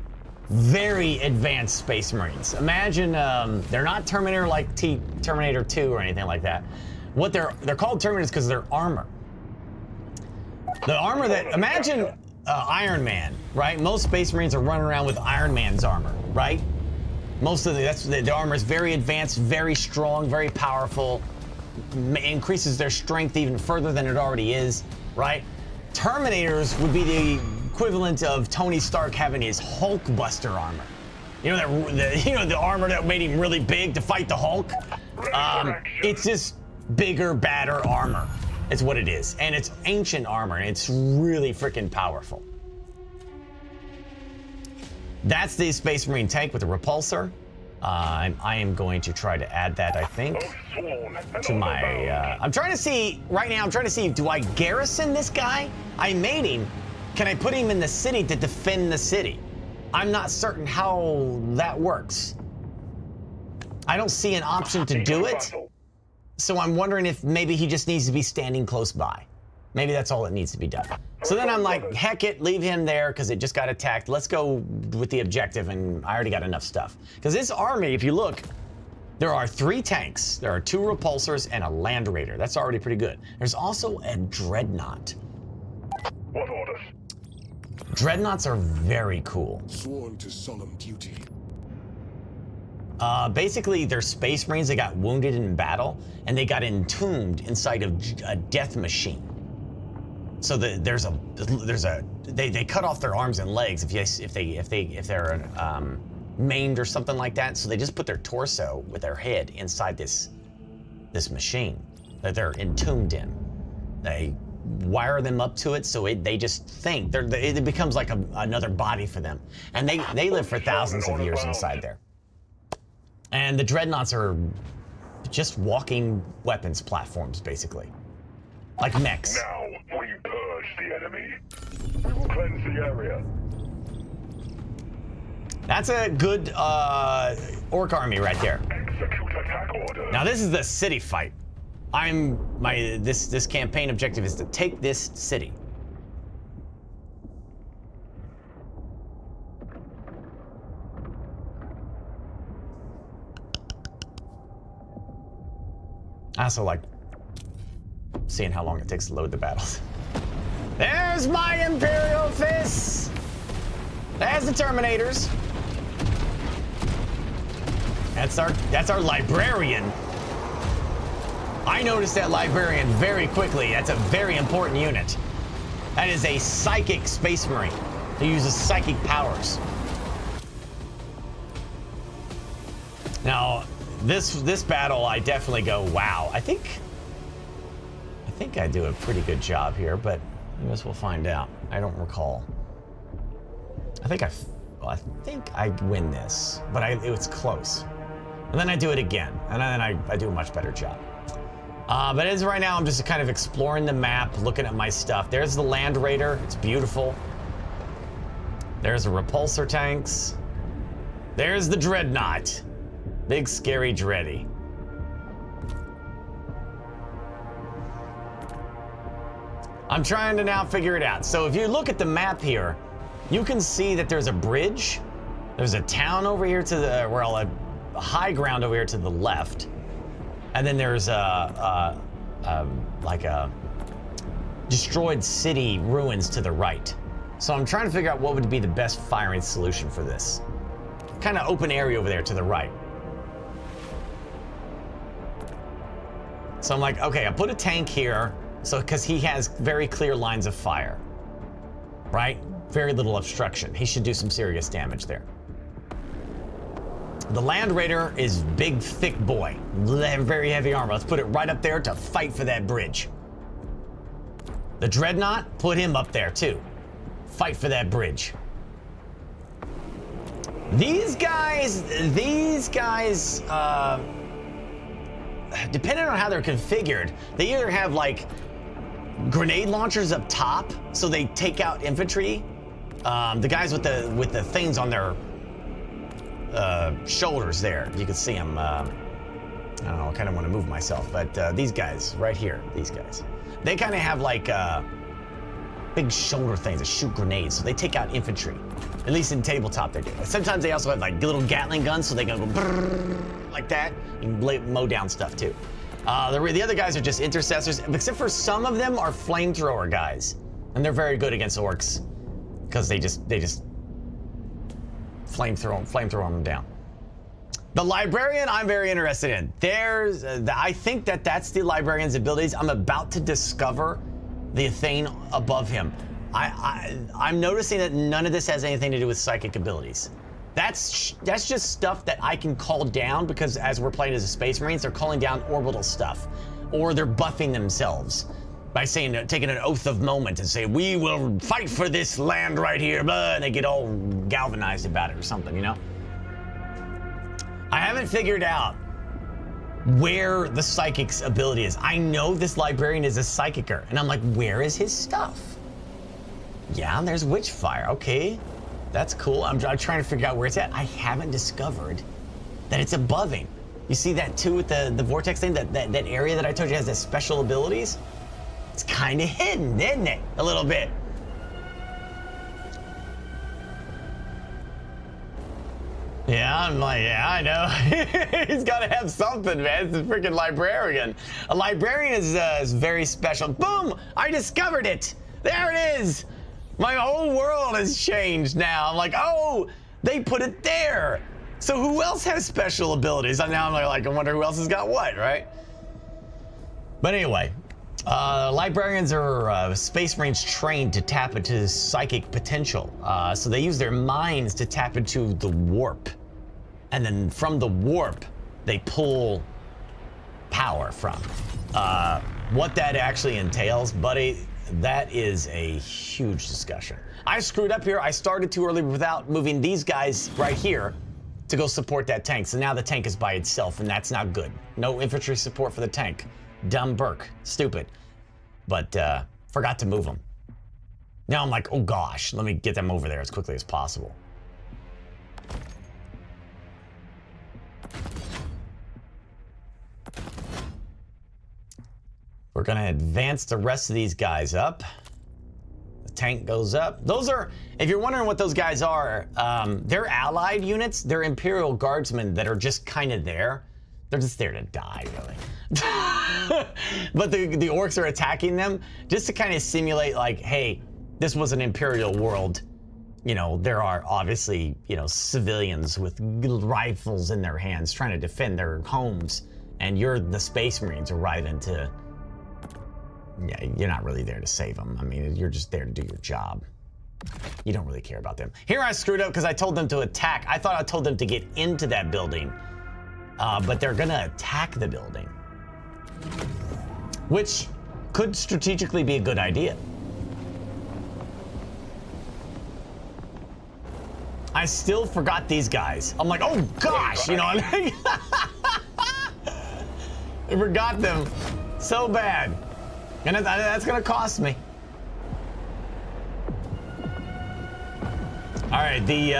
very advanced Space Marines. Imagine, they're not Terminator like Terminator 2 or anything like that. What they're called Terminators because of their armor. The armor that, imagine Iron Man, right? Most Space Marines are running around with Iron Man's armor, right? Most of the armor is very advanced, very strong, very powerful, increases their strength even further than it already is, right? Terminators would be the equivalent of Tony Stark having his Hulkbuster armor. You know the armor that made him really big to fight the Hulk? It's just bigger, badder armor. It's what it is. And it's ancient armor, and it's really freaking powerful. That's the Space Marine tank with the repulsor. I am going to try to add that, I think, to my... I'm trying to see, right now, do I garrison this guy? I made him. Can I put him in the city to defend the city? I'm not certain how that works. I don't see an option to do it. So I'm wondering if maybe he just needs to be standing close by. Maybe that's all that needs to be done. So then I'm like, heck it, leave him there because it just got attacked. Let's go with the objective, and I already got enough stuff. Because this army, if you look, there are 3 tanks, there are 2 repulsors, and a land raider. That's already pretty good. There's also a dreadnought. What orders? Dreadnoughts are very cool. Sworn to solemn duty. Basically, they're space marines that got wounded in battle, and they got entombed inside of a death machine. So they cut off their arms and legs if they're maimed or something like that. So they just put their torso with their head inside this machine that they're entombed in. They wire them up to it, so they just think it becomes like another body for them, and they live for thousands of years inside there. And the dreadnoughts are just walking weapons platforms, basically, like mechs. Now we purge the enemy. We will cleanse the area. That's a good orc army right there. Execute attack order. Now this is the city fight. This campaign objective is to take this city. I also like seeing how long it takes to load the battles. There's my Imperial fists. There's the Terminators. That's our librarian. I noticed that librarian very quickly. That's a very important unit. That is a psychic space marine who uses psychic powers. Now, this battle, I definitely go, wow. I think I do a pretty good job here, but I guess we'll find out. I don't recall. I think I win this, but it was close. And then I do it again, and then I do a much better job. But as right now, I'm just kind of exploring the map, looking at my stuff. There's the Land Raider. It's beautiful. There's the repulsor tanks. There's the Dreadnought. Big, scary Dready. I'm trying to now figure it out. So if you look at the map here, you can see that there's a bridge. There's a town over here to the, well, a high ground over here to the left. And then there's like a destroyed city ruins to the right. So I'm trying to figure out what would be the best firing solution for this. Kind of open area over there to the right. So I'm like, okay, I put a tank here, so because he has very clear lines of fire, right? Very little obstruction. He should do some serious damage there. The Land Raider is big, thick boy, very heavy armor. Let's put it right up there to fight for that bridge. The Dreadnought, put him up there too. Fight for that bridge. These guys, depending on how they're configured, they either have like grenade launchers up top, so they take out infantry. The guys with the things on their shoulders there, you can see them. I don't know, I kind of want to move myself, but these guys right here, these guys, they kind of have like big shoulder things that shoot grenades, so they take out infantry. At least in tabletop they do. Sometimes they also have like little Gatling guns, so they can go brrr, like that. You can mow down stuff too. The other guys are just intercessors, except for some of them are flamethrower guys, and they're very good against orcs because they just flamethrow them down. The librarian I'm very interested in. I think that's the librarian's abilities. I'm about to discover the thing above him. I'm noticing that none of this has anything to do with psychic abilities. That's just stuff that I can call down because as we're playing as a Space Marines, they're calling down orbital stuff, or they're buffing themselves by saying, taking an oath of moment and say, we will fight for this land right here, blah, and they get all galvanized about it or something, you know? I haven't figured out where the psychic's ability is. I know this librarian is a psychicer, and I'm like, where is his stuff? Yeah, there's Witchfire, okay. That's cool. I'm trying to figure out where it's at. I haven't discovered that it's above him. You see that too with the vortex thing, that area that I told you has the special abilities? It's kind of hidden, isn't it? A little bit. Yeah, I'm like, yeah, I know. He's got to have something, man. It's a freaking librarian. A librarian is very special. Boom! I discovered it. There it is. My whole world has changed now. I'm like, oh, they put it there. So who else has special abilities? And now I'm like, I wonder who else has got what, right? But anyway, librarians are Space Marines trained to tap into psychic potential. So they use their minds to tap into the warp. And then from the warp, they pull power from. What that actually entails, buddy, that is a huge discussion. I screwed up here. I started too early without moving these guys right here to go support that tank. So now the tank is by itself, and that's not good. No infantry support for the tank. Dumb Burke. Stupid. But forgot to move them. Now I'm like, oh gosh, let me get them over there as quickly as possible. We're gonna advance the rest of these guys up. The tank goes up. Those are, if you're wondering what those guys are, they're allied units. They're Imperial Guardsmen that are just kind of there. They're just there to die, really. But the orcs are attacking them just to kind of simulate like, hey, this was an Imperial world. You know, there are obviously, you know, civilians with rifles in their hands trying to defend their homes. And you're the Space Marines arriving to, yeah, you're not really there to save them. I mean, you're just there to do your job. You don't really care about them. Here I screwed up because I told them to attack. I thought I told them to get into that building. But they're gonna attack the building, which could strategically be a good idea. I still forgot these guys. I'm like, oh gosh, you know, I forgot them so bad. And that's gonna cost me. All right, the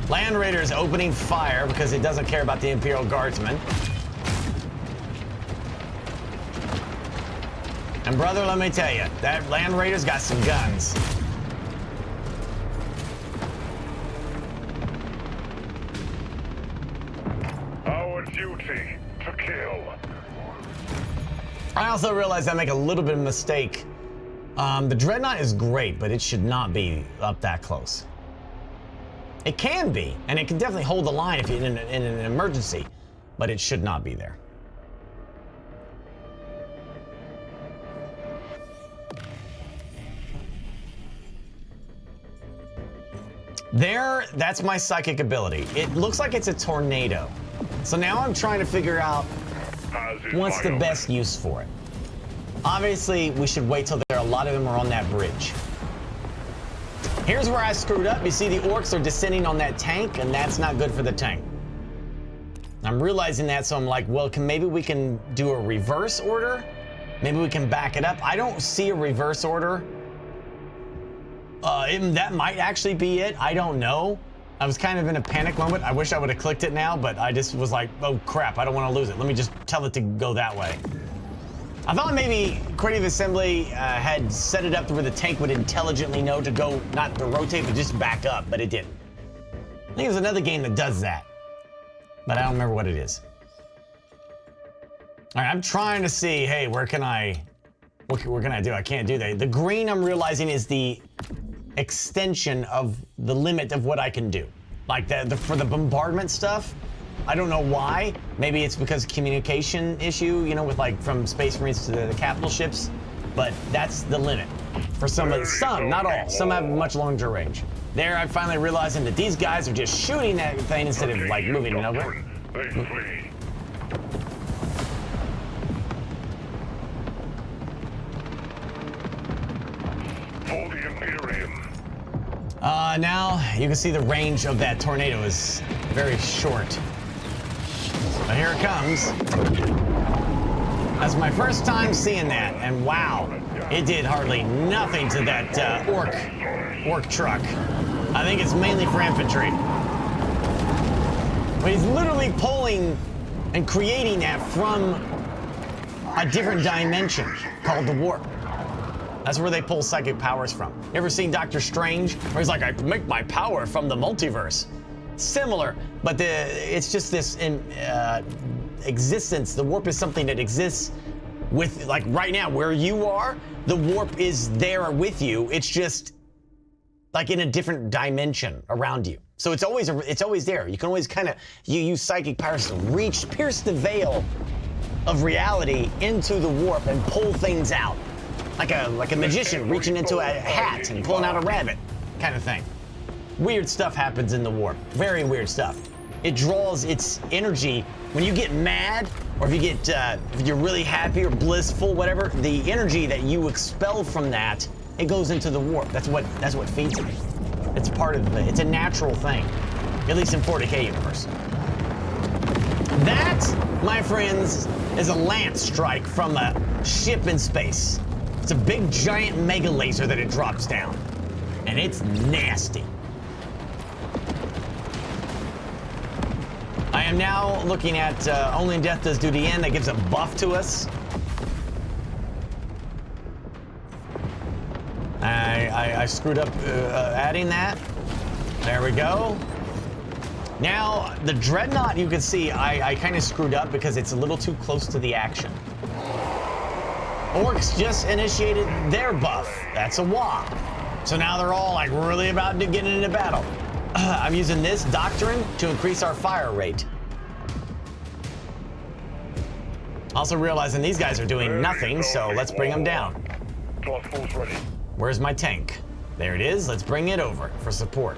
Land Raider is opening fire because it doesn't care about the Imperial Guardsmen. And brother, let me tell you, that Land Raider's got some guns. Our duty to kill. I also realized I make a little bit of a mistake. The Dreadnought is great, but it should not be up that close. It can be, and it can definitely hold the line if you're in an emergency, but it should not be there. There, that's my psychic ability. It looks like it's a tornado. So now I'm trying to figure out what's the best use for it. Obviously, we should wait till a lot of them are on that bridge. Here's where I screwed up. You see the orcs are descending on that tank, and that's not good for the tank. I'm realizing that, so I'm like, well, maybe we can do a reverse order? Maybe we can back it up. I don't see a reverse order. That might actually be it. I don't know. I was kind of in a panic moment. I wish I would have clicked it now, but I just was like, oh crap, I don't want to lose it. Let me just tell it to go that way. I thought maybe Creative Assembly had set it up to where the tank would intelligently know to go, not to rotate, but just back up, but it didn't. I think there's another game that does that, but I don't remember what it is. All right, I'm trying to see, hey, what can I do? I can't do that. The green, I'm realizing, is the extension of the limit of what I can do. Like for the bombardment stuff, I don't know why. Maybe it's because of communication issue, you know, with like from Space Marines to the capital ships, but that's the limit. For some, not all. Some have much longer range. There, I'm finally realizing that these guys are just shooting that thing instead of like moving it over. They flee. For the Imperium. Now you can see the range of that tornado is very short. But here it comes. That's my first time seeing that, and wow, it did hardly nothing to that orc truck. I think it's mainly for infantry. But he's literally pulling and creating that from a different dimension called the warp. That's where they pull psychic powers from. You ever seen Doctor Strange? Where he's like, I make my power from the multiverse. Similar, but it's just this existence. The warp is something that exists with, like right now, where you are, the warp is there with you. It's just like in a different dimension around you. So it's always there. You can always kind of, you use psychic powers to pierce the veil of reality into the warp and pull things out. Like a magician reaching into a hat and pulling out a rabbit kind of thing. Weird stuff happens in the warp. Very weird stuff. It draws its energy when you get mad, or if you get if you're really happy or blissful, whatever. The energy that you expel from that, it goes into the warp. That's what feeds it. It's part of it's a natural thing, at least in 40K universe. That, my friends, is a lance strike from a ship in space. It's a big giant mega laser that it drops down, and it's nasty. I am now looking at Only in Death Does Duty End. That gives a buff to us. I screwed up adding that. There we go. Now, the Dreadnought, you can see I kind of screwed up because it's a little too close to the action. Orcs just initiated their buff. That's a wah. So now they're all like really about to get into battle. I'm using this doctrine to increase our fire rate. Also realizing these guys are doing nothing, so let's bring them down. Where's my tank? There it is. Let's bring it over for support.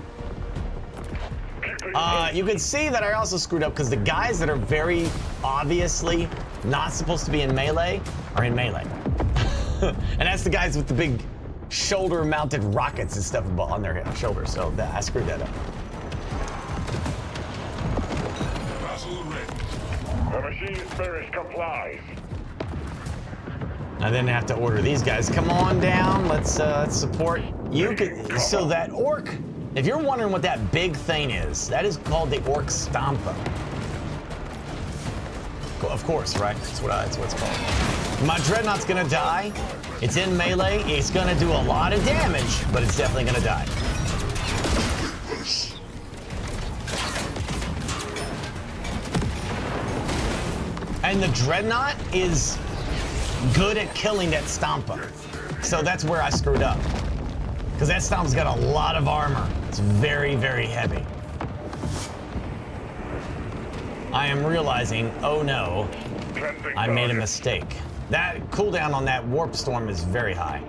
You can see that I also screwed up because the guys that are very obviously not supposed to be in melee are in melee. And that's the guys with the big shoulder-mounted rockets and stuff on their shoulders, so I screwed that up. The machine spirit complies. I then have to order these guys. Come on down. Let's support. You could. So that orc. If you're wondering what that big thing is, that is called the orc stomper. Of course, right? That's what it's called. My Dreadnought's gonna die. It's in melee. It's gonna do a lot of damage, but it's definitely gonna die. And the Dreadnought is good at killing that Stompa. So that's where I screwed up. Because that Stompa's got a lot of armor. It's very, very heavy. I am realizing, oh no, I made a mistake. That cooldown on that warp storm is very high.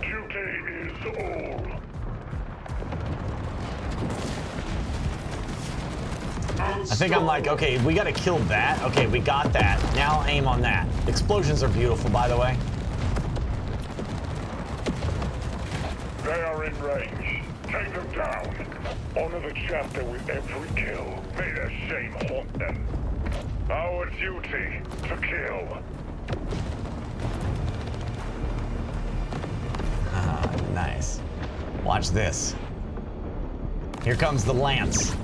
Duty is all. I think I'm like, okay, we gotta kill that. Okay, we got that. Now aim on that. Explosions are beautiful, by the way. They are in range. Take them down. Honor the chapter with every kill. May their shame haunt them. Our duty to kill. Ah, nice. Watch this. Here comes the lance.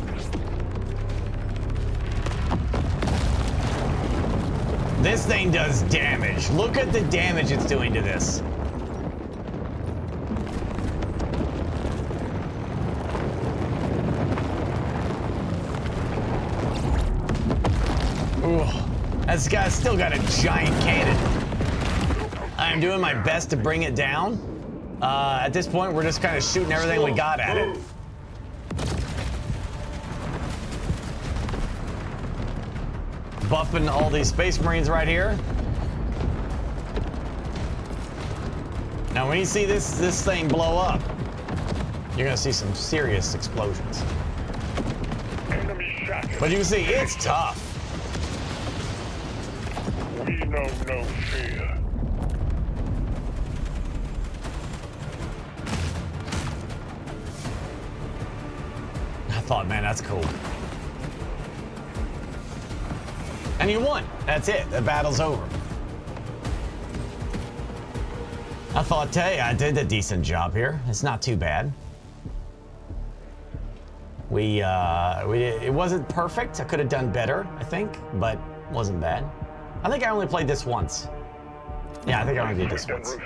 This thing does damage. Look at the damage it's doing to this. Ooh, this guy's still got a giant cannon. I am doing my best to bring it down. At this point, we're just kind of shooting everything we got at it. Buffing all these Space Marines right here. Now, when you see this thing blow up, you're gonna see some serious explosions. Enemy shot. But you can see it's tough. We know no fear. I thought, man, that's cool. And you won. That's it. The battle's over. I thought, hey, I did a decent job here. It's not too bad. It wasn't perfect. I could have done better, I think, but it wasn't bad. I think I only played this once. Yeah, I think I only did this once.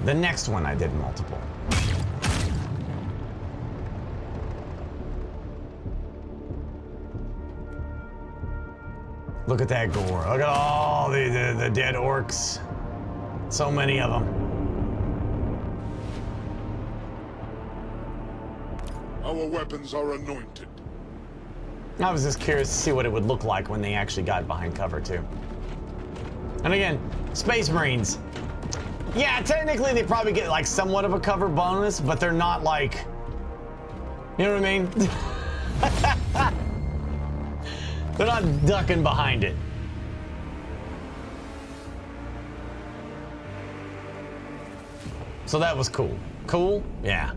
The next one I did multiple. Look at that gore. Look at all the dead orcs. So many of them. Our weapons are anointed. I was just curious to see what it would look like when they actually got behind cover, too. And again, Space Marines. Yeah, technically they probably get like somewhat of a cover bonus, but they're not like, you know what I mean? They're not ducking behind it. So that was cool. Cool? Yeah.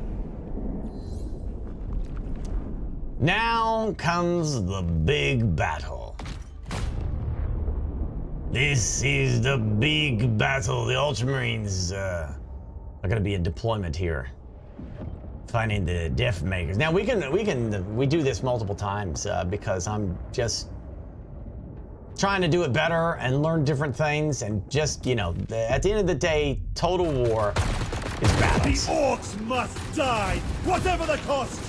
Now comes the big battle. This is the big battle. The Ultramarines are going to be in deployment here, finding the Death Makers. Now we do this multiple times because I'm just trying to do it better and learn different things, and just, you know, at the end of the day, Total War is battles. The orcs must die, whatever the cost.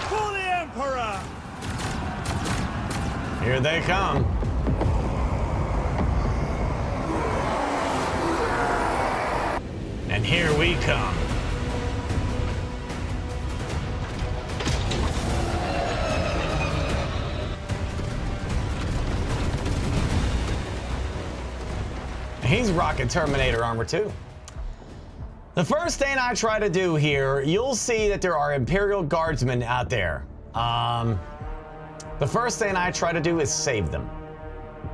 For the Emperor! Here they come. And here we come. He's rocking Terminator armor too. The first thing I try to do here, you'll see that there are Imperial Guardsmen out there. The first thing I try to do is save them.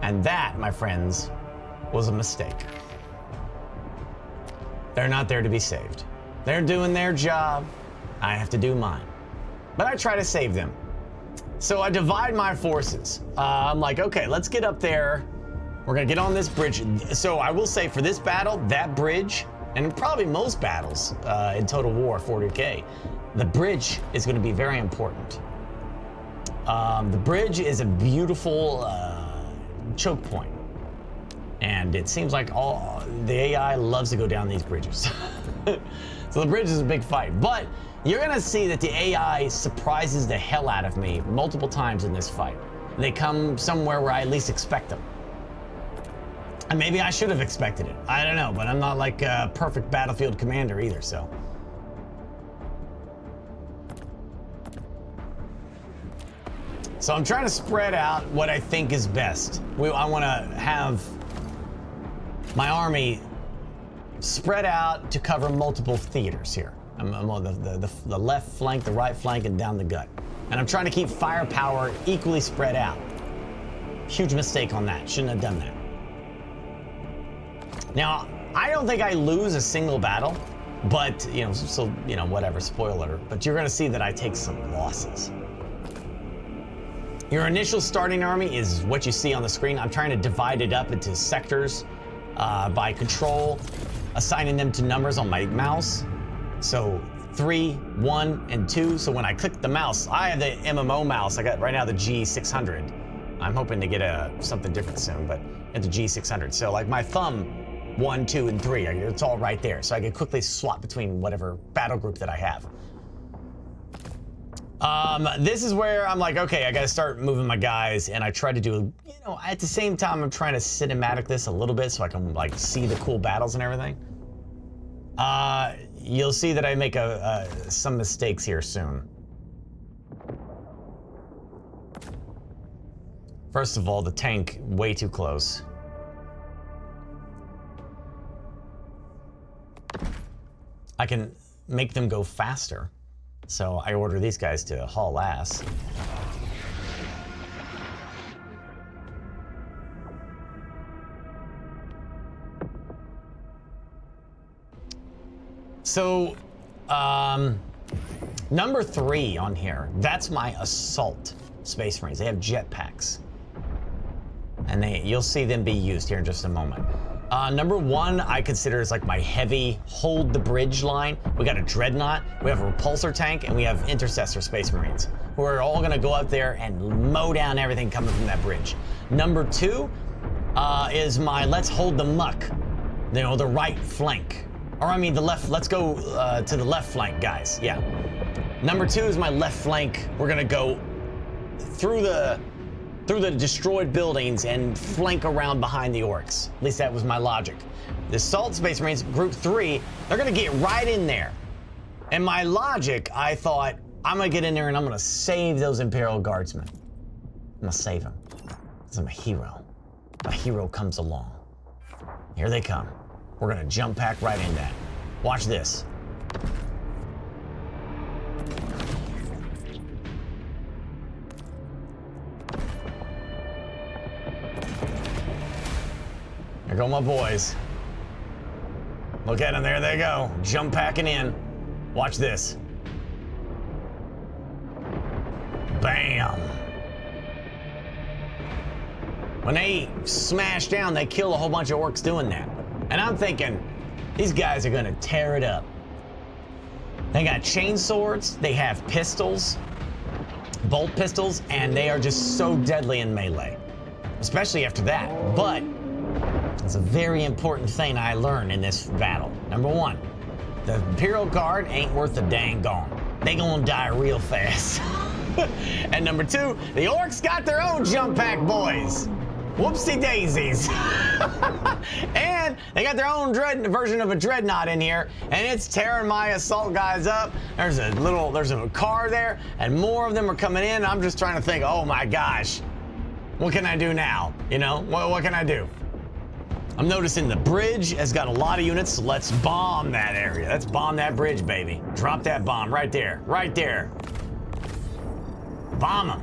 And that, my friends, was a mistake. They're not there to be saved. They're doing their job. I have to do mine. But I try to save them. So I divide my forces. I'm like, okay, let's get up there. We're gonna get on this bridge. So I will say for this battle, that bridge, and probably most battles in Total War 40K, the bridge is gonna be very important. The bridge is a beautiful choke point. And it seems like all the AI loves to go down these bridges. So the bridge is a big fight. But you're gonna see that the AI surprises the hell out of me multiple times in this fight. They come somewhere where I at least expect them. And maybe I should have expected it. I don't know, but I'm not like a perfect battlefield commander either, so. So I'm trying to spread out what I think is best. I want to have my army spread out to cover multiple theaters here. I'm on the left flank, the right flank, and down the gut. And I'm trying to keep firepower equally spread out. Huge mistake on that. Shouldn't have done that. Now, I don't think I lose a single battle, but, you know, so, you know, whatever, spoiler, but you're going to see that I take some losses. Your initial starting army is what you see on the screen. I'm trying to divide it up into sectors by control, assigning them to numbers on my mouse. So 3, 1, and 2. So when I click the mouse, I have the MMO mouse. I got right now the G600. I'm hoping to get something different soon, but it's the G600. So like my thumb, 1, 2, and 3, it's all right there. So I can quickly swap between whatever battle group that I have. This is where I'm like, okay, I gotta start moving my guys, and I try to do, you know, at the same time, I'm trying to cinematic this a little bit so I can like see the cool battles and everything. You'll see that I make some mistakes here soon. First of all, the tank way too close. I can make them go faster. So I order these guys to haul ass. So, number 3 on here, that's my assault Space Marines. They have jetpacks. And you'll see them be used here in just a moment. Number one, I consider is like my heavy hold the bridge line. We got a dreadnought, we have a repulsor tank, and we have intercessor space marines who are all gonna go out there and mow down everything coming from that bridge. Number two is my let's hold the muck, you know, the right flank. Or I mean the left, let's go to the left flank, guys, yeah. Number two is my left flank. We're gonna go through the destroyed buildings and flank around behind the orcs. At least that was my logic. The Assault Space Marines, Group 3, they're gonna get right in there. And my logic, I thought, I'm gonna get in there and I'm gonna save those Imperial Guardsmen. I'm gonna save them, because I'm a hero. A hero comes along. Here they come. We're gonna jump pack right in that. Watch this. Here go my boys. Look at them, there they go. Jump packing in. Watch this. Bam. When they smash down, they kill a whole bunch of orcs doing that. And I'm thinking, these guys are gonna tear it up. They got chainswords, they have pistols, bolt pistols, and they are just so deadly in melee. Especially after that. But it's a very important thing I learned in this battle. Number one, the Imperial Guard ain't worth a dang gone. They gonna die real fast. And number two, the orcs got their own jump pack boys. Whoopsie daisies. And they got their own version of a dreadnought in here, and it's tearing my assault guys up. There's a car there, and more of them are coming in. I'm just trying to think, oh my gosh, what can I do now? You know, what can I do? I'm noticing the bridge has got a lot of units. So let's bomb that area. Let's bomb that bridge, baby. Drop that bomb right there, right there. Bomb them.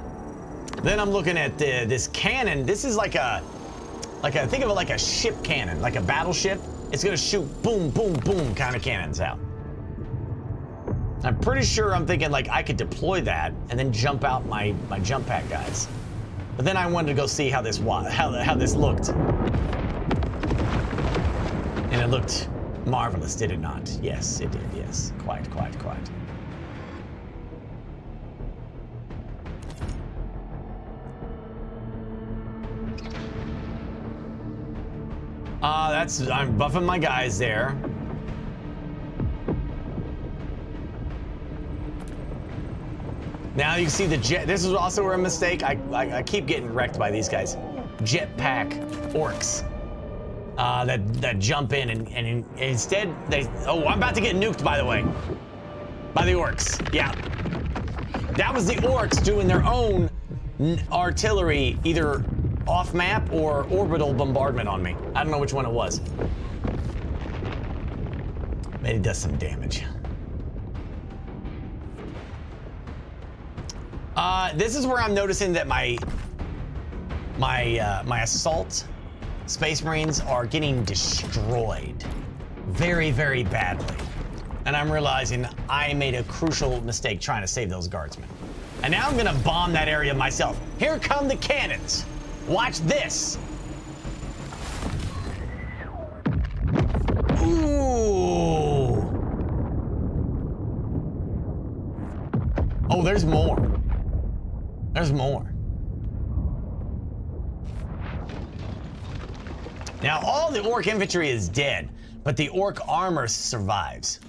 Then I'm looking at this cannon. This is like a, think of it like a ship cannon, like a battleship. It's gonna shoot boom, boom, boom kind of cannons out. I'm pretty sure I'm thinking like I could deploy that and then jump out my jump pack guys. But then I wanted to go see how this looked. And it looked marvelous, did it not? Yes, it did, yes. Quite. I'm buffing my guys there. Now you can see the jet. This is also a mistake. I keep getting wrecked by these guys. Jetpack orcs. That jump in and instead they, oh, I'm about to get nuked, by the way, by the orcs. Yeah, that was the orcs doing their own artillery, either off map or orbital bombardment on me. I don't know which one it was. But it does some damage. This is where I'm noticing that my assault Space Marines are getting destroyed very, very badly. And I'm realizing I made a crucial mistake trying to save those guardsmen. And now I'm gonna bomb that area myself. Here come the cannons. Watch this. Ooh. Oh, there's more. There's more. Now, all the orc infantry is dead, but the orc armor survives.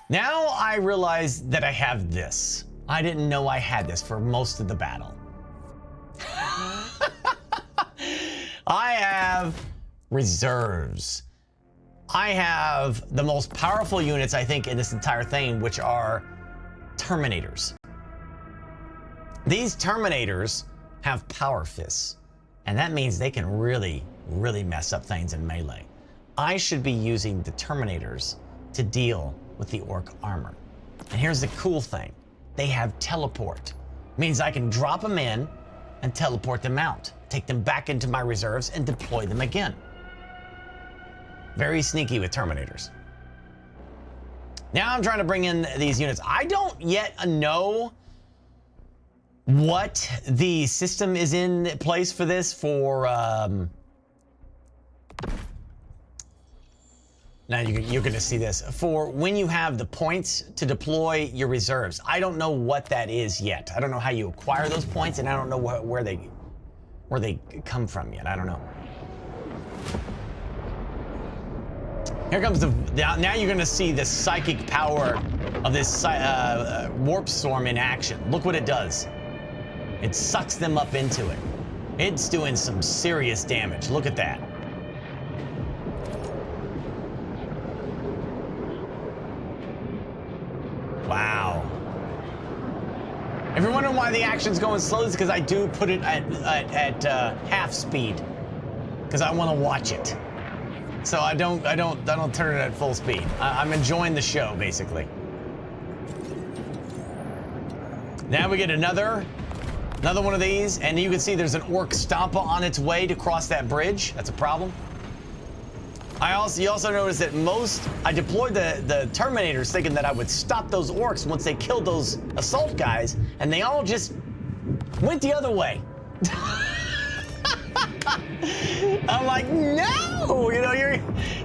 Now I realize that I have this. I didn't know I had this for most of the battle. I have reserves. I have the most powerful units, I think, in this entire thing, which are Terminators. These Terminators have power fists. And that means they can really, really mess up things in melee. I should be using the Terminators to deal with the orc armor. And here's the cool thing. They have teleport. Means I can drop them in and teleport them out. Take them back into my reserves and deploy them again. Very sneaky with Terminators. Now I'm trying to bring in these units. I don't yet know what the system is in place for this for now you're going to see this for when you have the points to deploy your reserves. I don't know what that is yet. I don't know how you acquire those points, and I don't know where they come from yet. I don't know. Here comes now you're going to see the psychic power of this warp storm in action. Look what it does. It sucks them up into it. It's doing some serious damage. Look at that. Wow. If you're wondering why the action's going slow, it's because I do put it at half speed, because I want to watch it. So I don't turn it at full speed. I'm enjoying the show, basically. Now we get another one of these, and you can see there's an orc stompa on its way to cross that bridge. That's a problem. You also notice that I deployed the Terminators thinking that I would stop those orcs once they killed those assault guys, and they all just went the other way. I'm like, no, you know,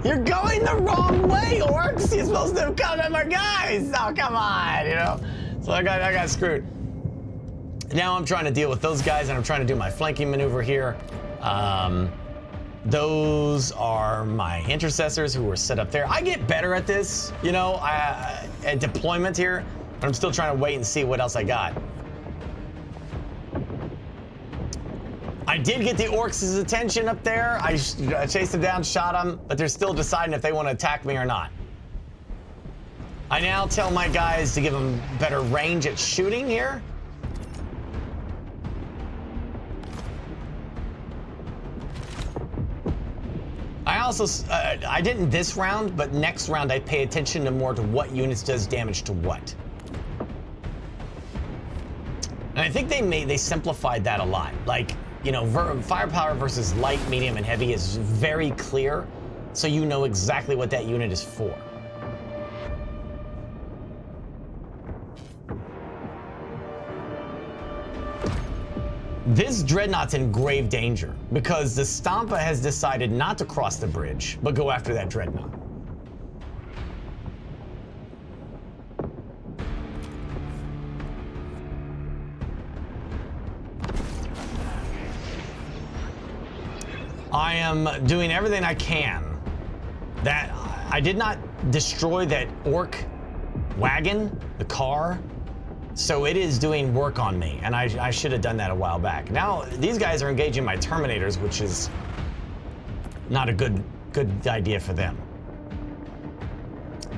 you're going the wrong way, orcs. You're supposed to come at my guys. Oh, come on, you know. So I got screwed. Now I'm trying to deal with those guys, and I'm trying to do my flanking maneuver here. Those are my intercessors who were set up there. I get better at this, you know, at deployment here, but I'm still trying to wait and see what else I got. I did get the orcs' attention up there. I chased them down, shot them, but they're still deciding if they want to attack me or not. I now tell my guys to give them better range at shooting here. I also, I didn't this round, but next round I pay attention to more to what units does damage to what. And I think they simplified that a lot. Like, you know, firepower versus light, medium, and heavy is very clear, so you know exactly what that unit is for. This dreadnought's in grave danger because the Stompa has decided not to cross the bridge, but go after that dreadnought. I am doing everything I can. That I did not destroy that orc wagon, the car. So it is doing work on me, and I should have done that a while back. Now, these guys are engaging my Terminators, which is not a good idea for them.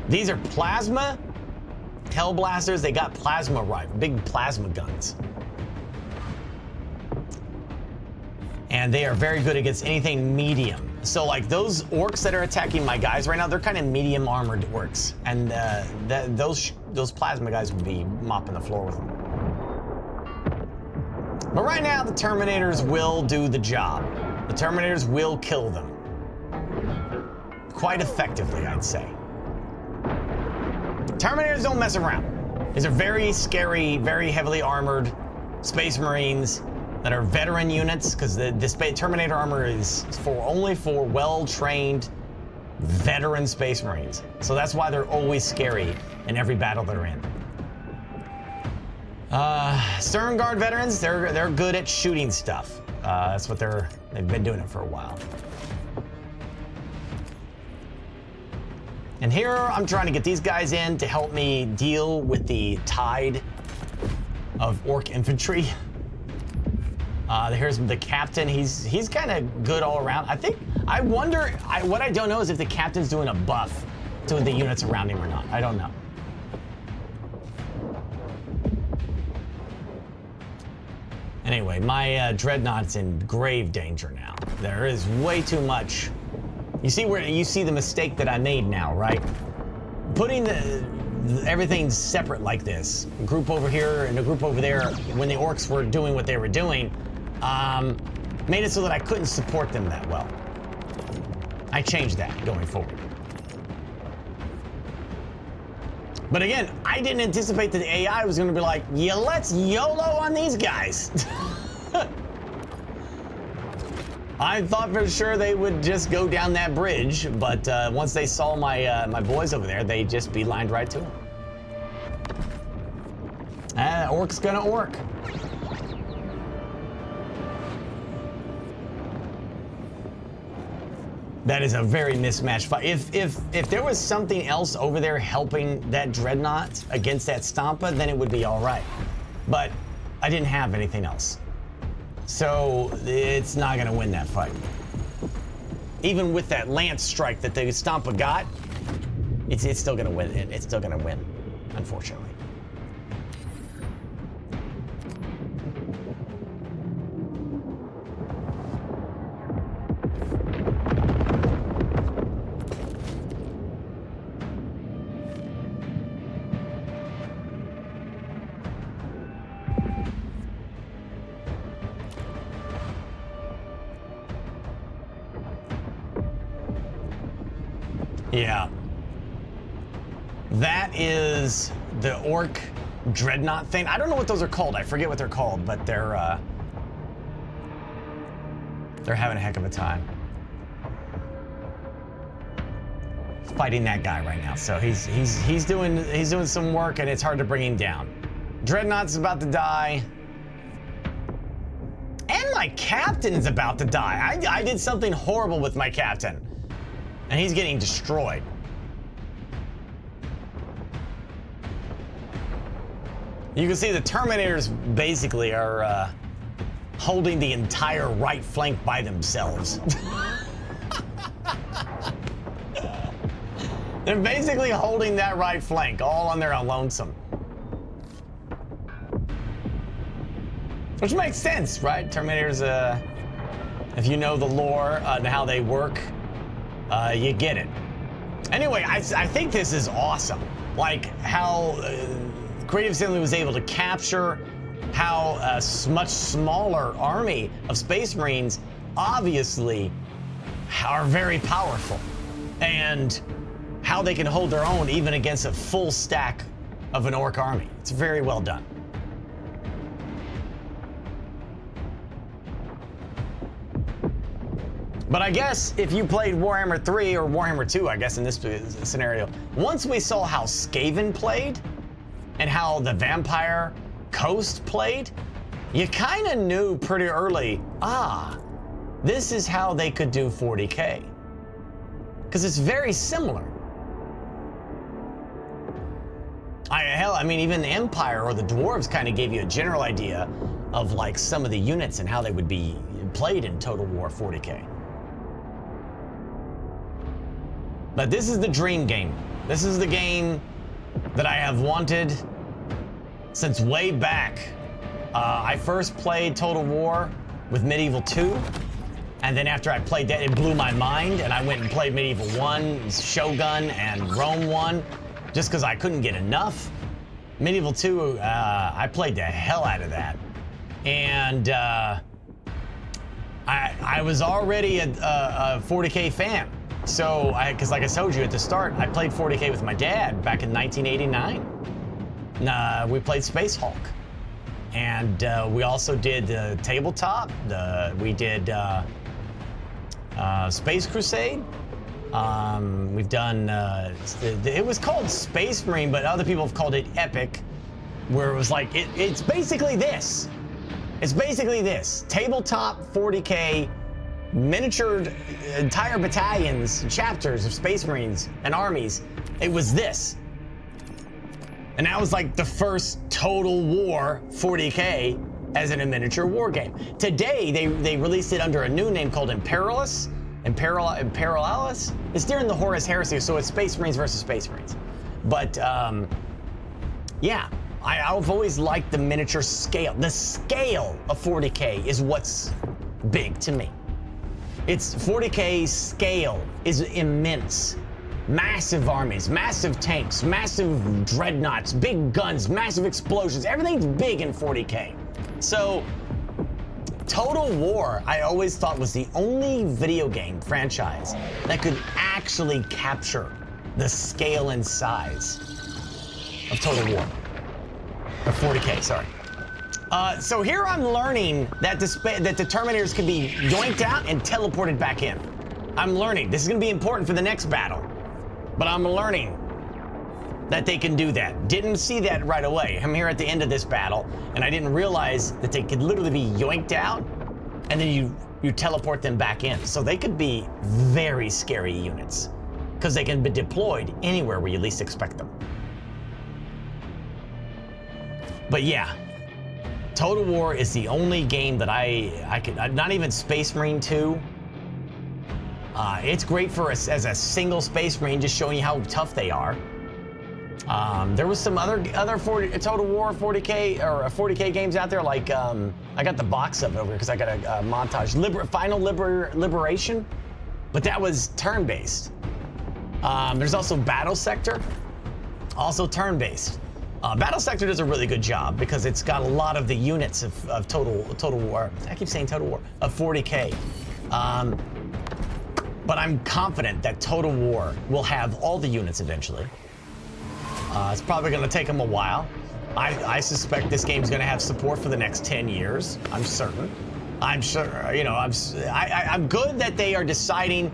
These are plasma Hellblasters. They got plasma big plasma guns. And they are very good against anything medium. So like those orcs that are attacking my guys right now, they're kind of medium armored orcs. And those plasma guys would be mopping the floor with them. But right now, the Terminators will do the job. The Terminators will kill them. Quite effectively, I'd say. Terminators don't mess around. These are very scary, very heavily armored Space Marines that are veteran units, because the Terminator armor is only for well-trained veteran Space Marines. So that's why they're always scary in every battle they're in. Stern Guard veterans, they're good at shooting stuff. That's what they've been doing it for a while. And here I'm trying to get these guys in to help me deal with the tide of orc infantry. Here's the captain. He's kind of good all around. I wonder, what I don't know is if the captain's doing a buff to the units around him or not. I don't know. Anyway, my dreadnought's in grave danger now. There is way too much. You see the mistake that I made now, right? Putting everything separate like this, a group over here and a group over there, when the orcs were doing what they were doing, made it so that I couldn't support them that well. I changed that going forward. But again, I didn't anticipate that the AI was going to be like, yeah, let's YOLO on these guys. I thought for sure they would just go down that bridge, but once they saw my my boys over there, they just beelined right to them. Orc's gonna orc. That is a very mismatched fight. If there was something else over there helping that Dreadnought against that Stompa, then it would be all right. But I didn't have anything else. So it's not gonna win that fight. Even with that lance strike that the Stompa got, it's still gonna win. It's still gonna win, unfortunately. Yeah. That is the Orc Dreadnought thing. I don't know what those are called. I forget what they're called, but they're having a heck of a time fighting that guy right now. So he's doing some work, and it's hard to bring him down. Dreadnought's about to die. And my captain's about to die. I did something horrible with my captain. And he's getting destroyed. You can see the Terminators basically are holding the entire right flank by themselves. They're basically holding that right flank all on their own lonesome. Which makes sense, right? Terminators, if you know the lore and how they work, you get it. Anyway, I think this is awesome. Like how Creative Assembly was able to capture how a much smaller army of Space Marines obviously are very powerful, and how they can hold their own even against a full stack of an Orc army. It's very well done. But I guess if you played Warhammer 3 or Warhammer 2, I guess in this scenario, once we saw how Skaven played and how the Vampire Coast played, you kind of knew pretty early, this is how they could do 40K. Because it's very similar. I mean, even the Empire or the Dwarves kind of gave you a general idea of like some of the units and how they would be played in Total War 40K. But this is the dream game. This is the game that I have wanted since way back. I first played Total War with Medieval 2, and then after I played that, it blew my mind, and I went and played Medieval 1, Shogun, and Rome 1, just because I couldn't get enough. Medieval 2, I played the hell out of that. And I was already a 40K fan. So, because like I told you at the start, I played 40K with my dad back in 1989. We played Space Hulk. And we also did the tabletop. We did Space Crusade. We've done, it was called Space Marine, but other people have called it Epic, where it was like, it's basically this. It's basically this. Tabletop 40K, miniatured entire battalions, chapters of Space Marines and armies. It was this. And that was like the first Total War 40K as in a miniature war game. Today, they released it under a new name called Imperialis. Imperialis? It's during the Horus Heresy, so it's Space Marines versus Space Marines. But, yeah, I've always liked the miniature scale. The scale of 40K is what's big to me. It's 40K scale is immense. Massive armies, massive tanks, massive dreadnoughts, big guns, massive explosions. Everything's big in 40K. So, Total War, I always thought was the only video game franchise that could actually capture the scale and size of Total War. Or 40K, sorry. So here I'm learning that the Terminators can be yoinked out and teleported back in. I'm learning. This is going to be important for the next battle. But I'm learning that they can do that. Didn't see that right away. I'm here at the end of this battle, and I didn't realize that they could literally be yoinked out, and then you teleport them back in. So they could be very scary units, because they can be deployed anywhere where you least expect them. But yeah, Total War is the only game that I could, not even Space Marine 2. It's great for us as a single Space Marine, just showing you how tough they are. There was some other Total War 40K or 40K games out there, like I got the box of it over here because I got a montage. Final Liberation, but that was turn-based. There's also Battle Sector, also turn-based. Battle Sector does a really good job because it's got a lot of the units of Total War. I keep saying Total War of 40K. But I'm confident that Total War will have all the units eventually. It's probably going to take them a while. I suspect this game's going to have support for the next 10 years. I'm certain. I'm sure, you know, I'm good that they are deciding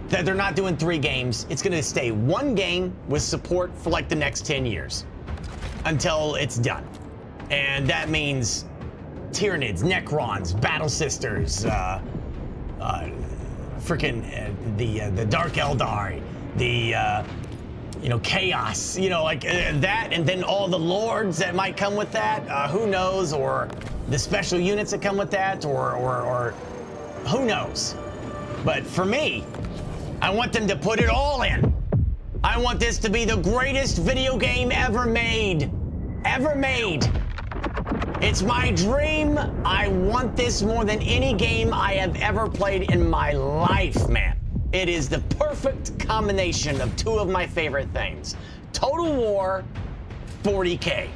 that they're not doing 3 games. It's going to stay 1 game with support for like the next 10 years until it's done. And that means Tyranids, Necrons, Battle Sisters, freaking the Dark Eldar, the you know, Chaos, you know, like that, and then all the lords that might come with that, who knows, or the special units that come with that, or who knows. But for me, I want them to put it all in. I want this to be the greatest video game ever made. Ever made. It's my dream. I want this more than any game I have ever played in my life, man. It is the perfect combination of 2 of my favorite things. Total War, 40K.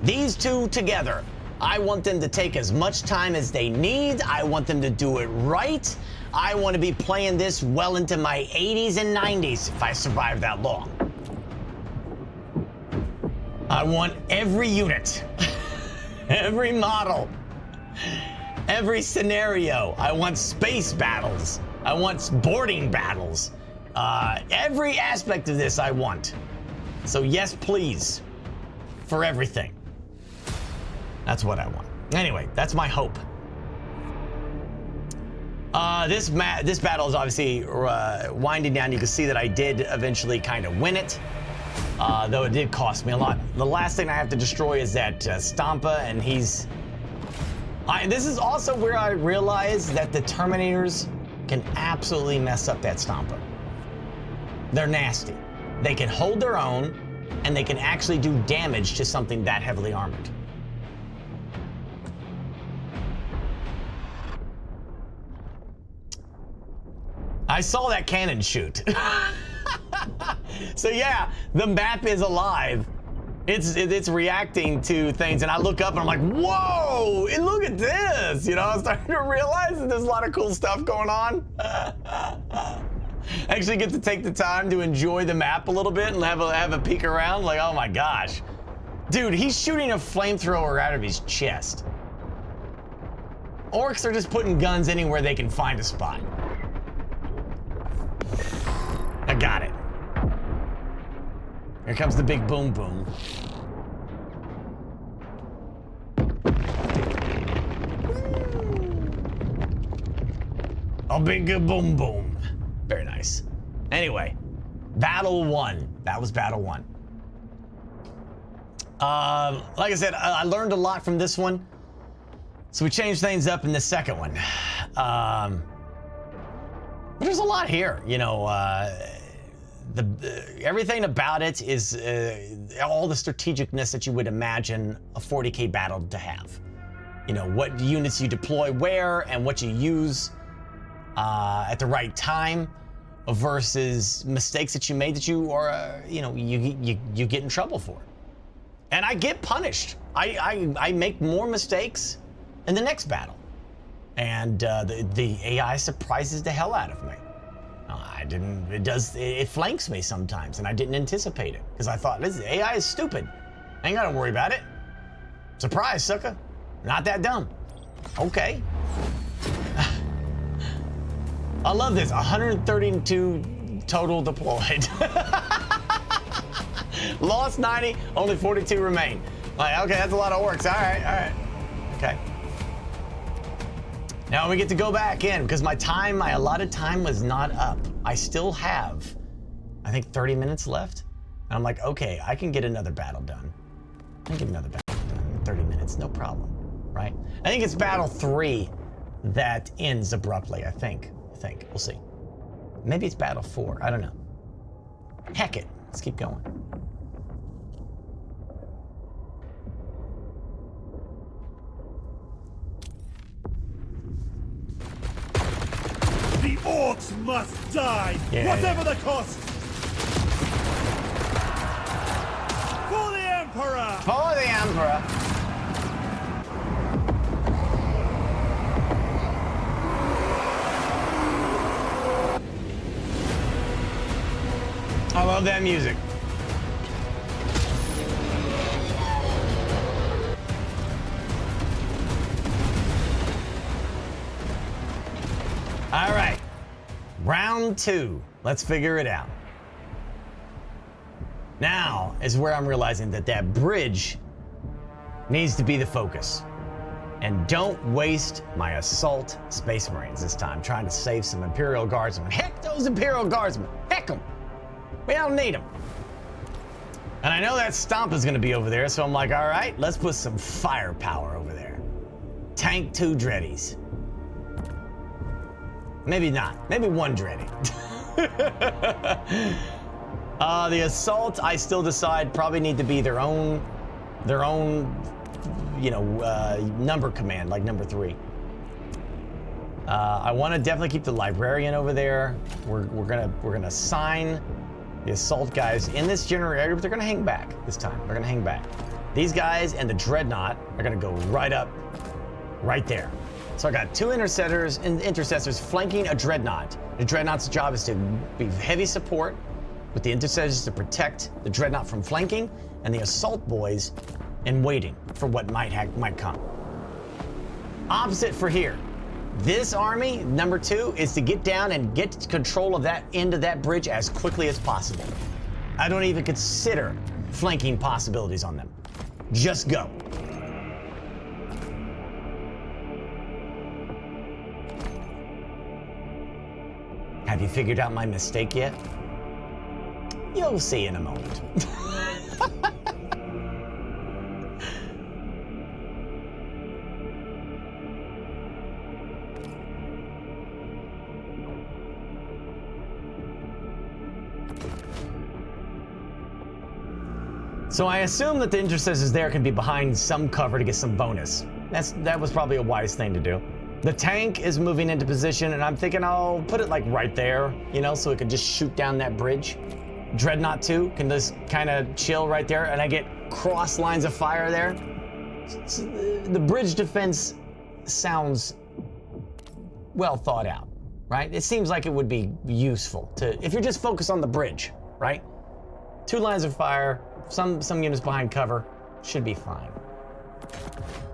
These 2 together, I want them to take as much time as they need. I want them to do it right. I want to be playing this well into my 80s and 90s if I survive that long. I want every unit, every model, every scenario. I want space battles. I want boarding battles. Every aspect of this I want. So yes, please, for everything. That's what I want. Anyway, that's my hope. This battle is obviously winding down. You can see that I did eventually kind of win it, though it did cost me a lot. The last thing I have to destroy is that Stampa, and he's... this is also where I realized that the Terminators can absolutely mess up that Stampa. They're nasty. They can hold their own, and they can actually do damage to something that heavily armored. I saw that cannon shoot. So yeah, the map is alive. It's reacting to things, and I look up and I'm like, whoa, and look at this. You know, I'm starting to realize that there's a lot of cool stuff going on. I actually get to take the time to enjoy the map a little bit and have a peek around. Like, oh my gosh. Dude, he's shooting a flamethrower out of his chest. Orcs are just putting guns anywhere they can find a spot. I got it. Here comes the big boom boom. A big boom boom. Very nice. Anyway, Battle 1. That was Battle 1. Like I said, I learned a lot from this one. So we changed things up in the second one. But there's a lot here, you know. Everything about it is all the strategicness that you would imagine a 40K battle to have. You know, what units you deploy where and what you use at the right time versus mistakes that you made that you are, you know, you get in trouble for. And I get punished. I make more mistakes in the next battle. And the AI surprises the hell out of me. didn't. It flanks me sometimes, and I didn't anticipate it because I thought this AI is stupid. I ain't gotta worry about it. Surprise, sucker. Not that dumb. Okay. I love this. 132 total deployed. Lost 90, only 42 remain. Like, okay, that's a lot of orcs. All right. Okay. Now we get to go back in because my allotted time was not up. I still have, I think, 30 minutes left. And I'm like, okay, I can get another battle done. I can get another battle done in 30 minutes, no problem, right? I think it's battle 3 that ends abruptly, I think. We'll see. Maybe it's battle 4, I don't know. Heck it, let's keep going. The orcs must die, whatever the cost! For the Emperor! For the Emperor! I love that music. All right, round 2. Let's figure it out. Now is where I'm realizing that bridge needs to be the focus. And don't waste my assault Space Marines this time, trying to save some Imperial Guardsmen. Heck those Imperial Guardsmen, heck them. We don't need them. And I know that Stomp is gonna be over there, so I'm like, all right, let's put some firepower over there. Tank 2 Dreadies. Maybe not. Maybe 1 Dready. The assault, I still decide probably need to be their own, number command, like number 3. I want to definitely keep the librarian over there. We're gonna assign the assault guys in this general area, but they're gonna hang back this time. They're gonna hang back. These guys and the dreadnought are gonna go right up, right there. So I got 2 intercessors flanking a dreadnought. The dreadnought's job is to be heavy support with the intercessors to protect the dreadnought from flanking, and the assault boys in waiting for what might come. Opposite for here. This army, number 2, is to get down and get control of that end of that bridge as quickly as possible. I don't even consider flanking possibilities on them. Just go. Have you figured out my mistake yet? You'll see in a moment. So I assume that the intercessors there can be behind some cover to get some bonus. That was probably a wise thing to do. The tank is moving into position, and I'm thinking I'll put it like right there, so it can just shoot down that bridge. Dreadnought 2 can just kind of chill right there, and I get cross lines of fire there. The bridge defense sounds well thought out, right? It seems like it would be useful if you're just focused on the bridge, right? 2 lines of fire, some units behind cover, should be fine.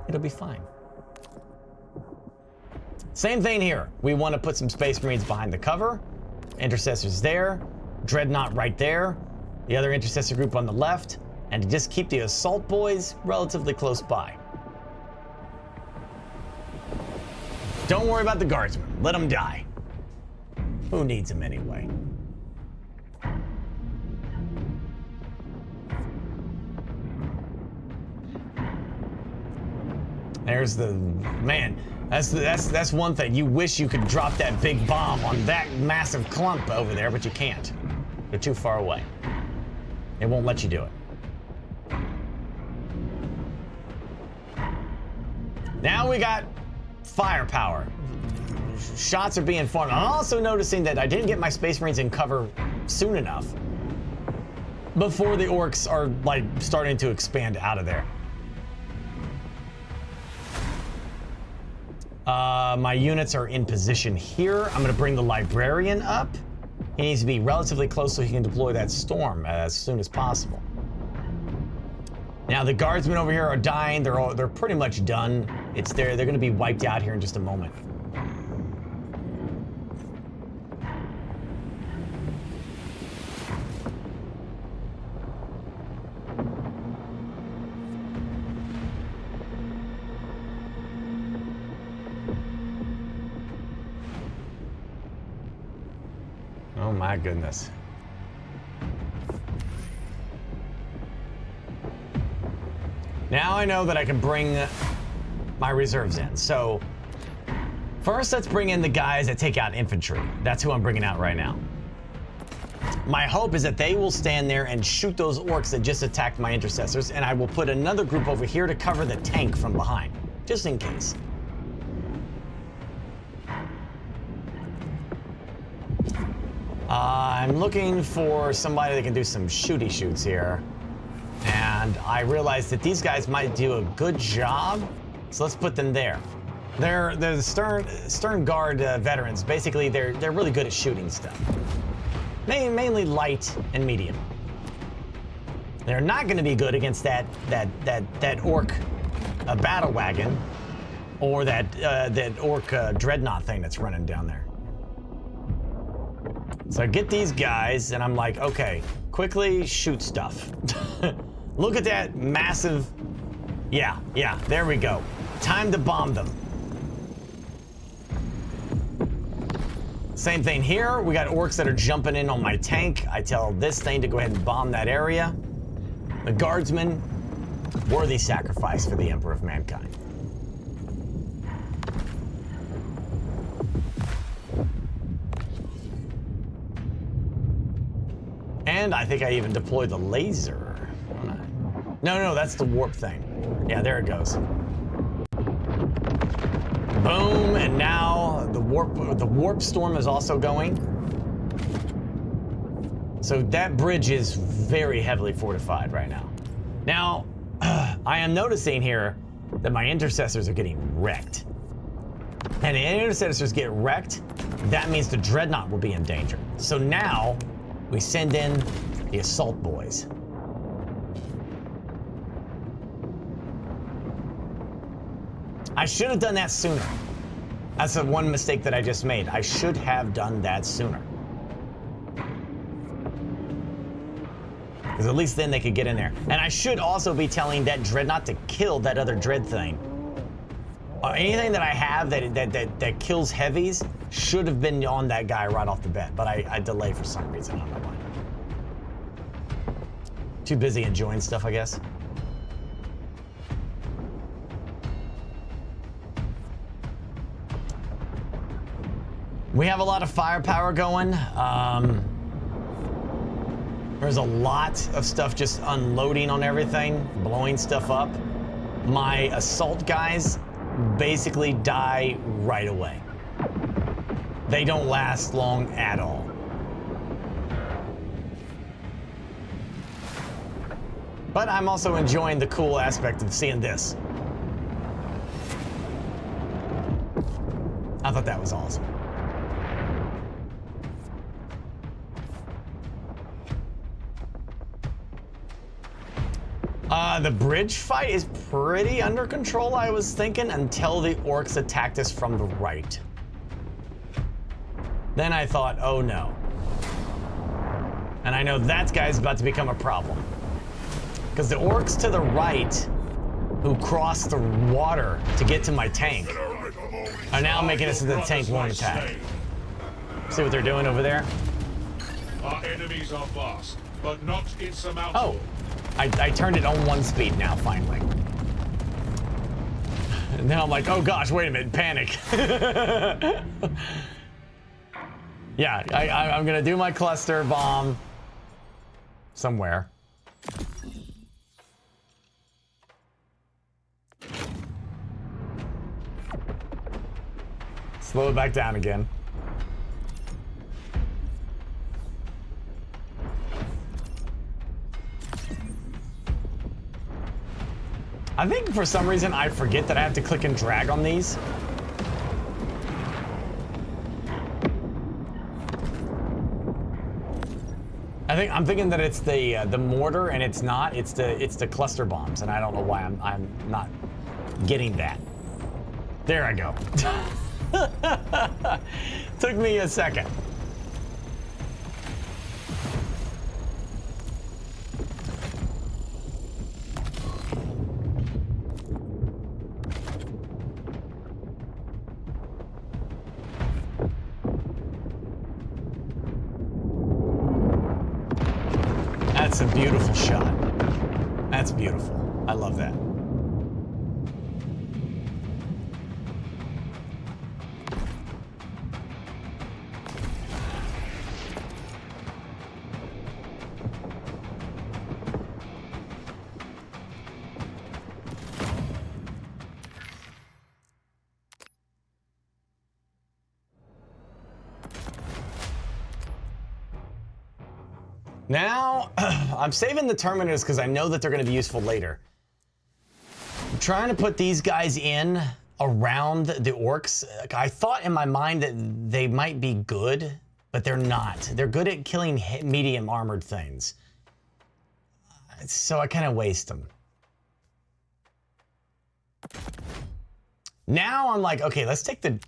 It'll be fine. Same thing here. We want to put some Space Marines behind the cover. Intercessors there. Dreadnought right there. The other intercessor group on the left. And to just keep the assault boys relatively close by. Don't worry about the guardsmen. Let them die. Who needs them anyway? There's the man. That's one thing. You wish you could drop that big bomb on that massive clump over there, but you can't. You're too far away. It won't let you do it. Now we got firepower. Shots are being formed. I'm also noticing that I didn't get my Space Marines in cover soon enough before the orcs are like starting to expand out of there. My units are in position here. I'm gonna bring the librarian up he needs to be relatively close so he can deploy that storm as soon as possible. Now the guardsmen over here are dying. They're pretty much done. They're going to be wiped out here in just a moment. Oh my goodness. Now I know that I can bring my reserves in. So first, let's bring in the guys that take out infantry. That's who I'm bringing out right now. My hope is that they will stand there and shoot those orcs that just attacked my intercessors, and I will put another group over here to cover the tank from behind, just in case. I'm looking for somebody that can do some shooty shoots here. And I realized that these guys might do a good job, so let's put them there. They're the Stern Guard veterans. Basically, they're really good at shooting stuff. Mainly light and medium. They're not going to be good against that orc battle wagon or that orc dreadnought thing that's running down there. So I get these guys, and I'm like, okay, quickly shoot stuff. Look at that massive... Yeah, there we go. Time to bomb them. Same thing here. We got orcs that are jumping in on my tank. I tell this thing to go ahead and bomb that area. The guardsmen, worthy sacrifice for the Emperor of Mankind. And I think I even deployed the laser. No, that's the warp thing. Yeah, there it goes. Boom, and now the warp storm is also going. So that bridge is very heavily fortified right now. Now, I am noticing here that my intercessors are getting wrecked. And the intercessors get wrecked, that means the dreadnought will be in danger. So now we send in the assault boys. I should have done that sooner. That's the one mistake that I just made. I should have done that sooner. Because at least then they could get in there. And I should also be telling that dreadnought to kill that other dread thing. Anything that I have that kills heavies should have been on that guy right off the bat. But I delayed for some reason. I don't know why. Too busy enjoying stuff, I guess. We have a lot of firepower going. There's a lot of stuff just unloading on everything, blowing stuff up. My assault guys basically die right away. They don't last long at all. But I'm also enjoying the cool aspect of seeing this. I thought that was awesome. The bridge fight is pretty under control, I was thinking, until the orcs attacked us from the right. Then I thought, oh no. And I know that guy's about to become a problem. Because the orcs to the right, who crossed the water to get to my tank, are now making it so the tank won't attack. See what they're doing over there? Our enemies are vast, but not insurmountable. Oh, I turned it on 1 speed now, finally. And then I'm like, oh gosh, wait a minute, panic. Yeah, I'm gonna do my cluster bomb somewhere. Slow it back down again. I think for some reason I forget that I have to click and drag on these. I'm thinking that it's the mortar, and it's not. It's the cluster bombs, and I don't know why I'm not getting that. There I go. Took me a second. That's a beautiful shot. That's beautiful. I love that. Now, I'm saving the Terminators because I know that they're going to be useful later. I'm trying to put these guys in around the orcs. I thought in my mind that they might be good, but they're not. They're good at killing medium armored things. So I kind of waste them. Now I'm like, okay, let's take the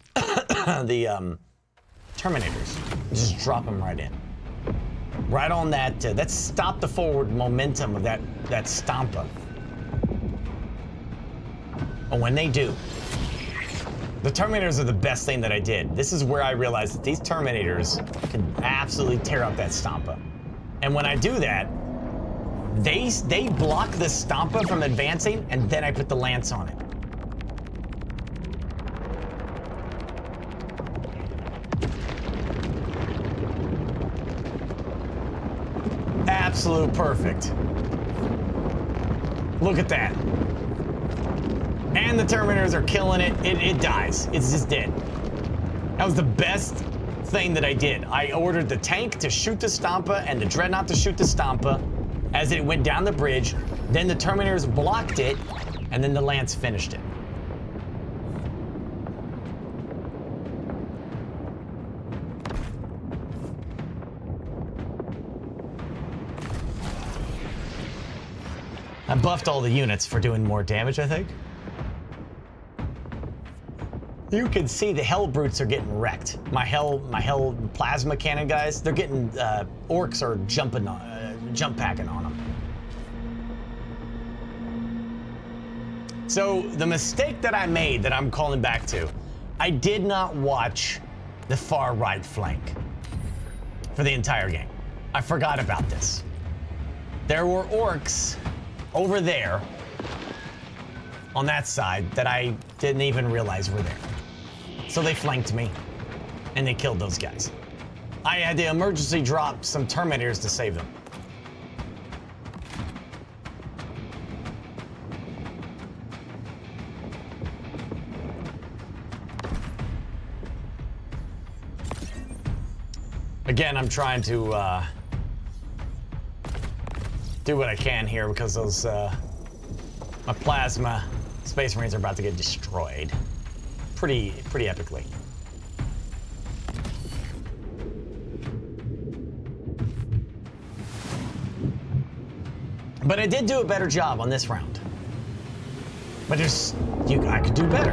Terminators. Just drop them right in. Right on that, let's stop the forward momentum of that Stompa. And when they do, the Terminators are the best thing that I did. This is where I realized that these Terminators can absolutely tear up that Stompa. And when I do that, they block the Stompa from advancing, and then I put the Lance on it. Absolute perfect. Look at that. And the Terminators are killing it. It dies. It's just dead. That was the best thing that I did. I ordered the tank to shoot the Stompa and the Dreadnought to shoot the Stompa as it went down the bridge. Then the Terminators blocked it, and then the Lance finished it. I buffed all the units for doing more damage, I think. You can see the Hell Brutes are getting wrecked. My Hell Plasma Cannon guys, they're getting, orcs are jump packing on them. So the mistake that I made that I'm calling back to, I did not watch the far right flank for the entire game. I forgot about this. There were orcs over there on that side that I didn't even realize were there. So they flanked me and they killed those guys. I had to emergency drop some Terminators to save them. Again, I'm trying to do what I can here because those my plasma Space Marines are about to get destroyed pretty epically. But I did do a better job on this round. But I could do better.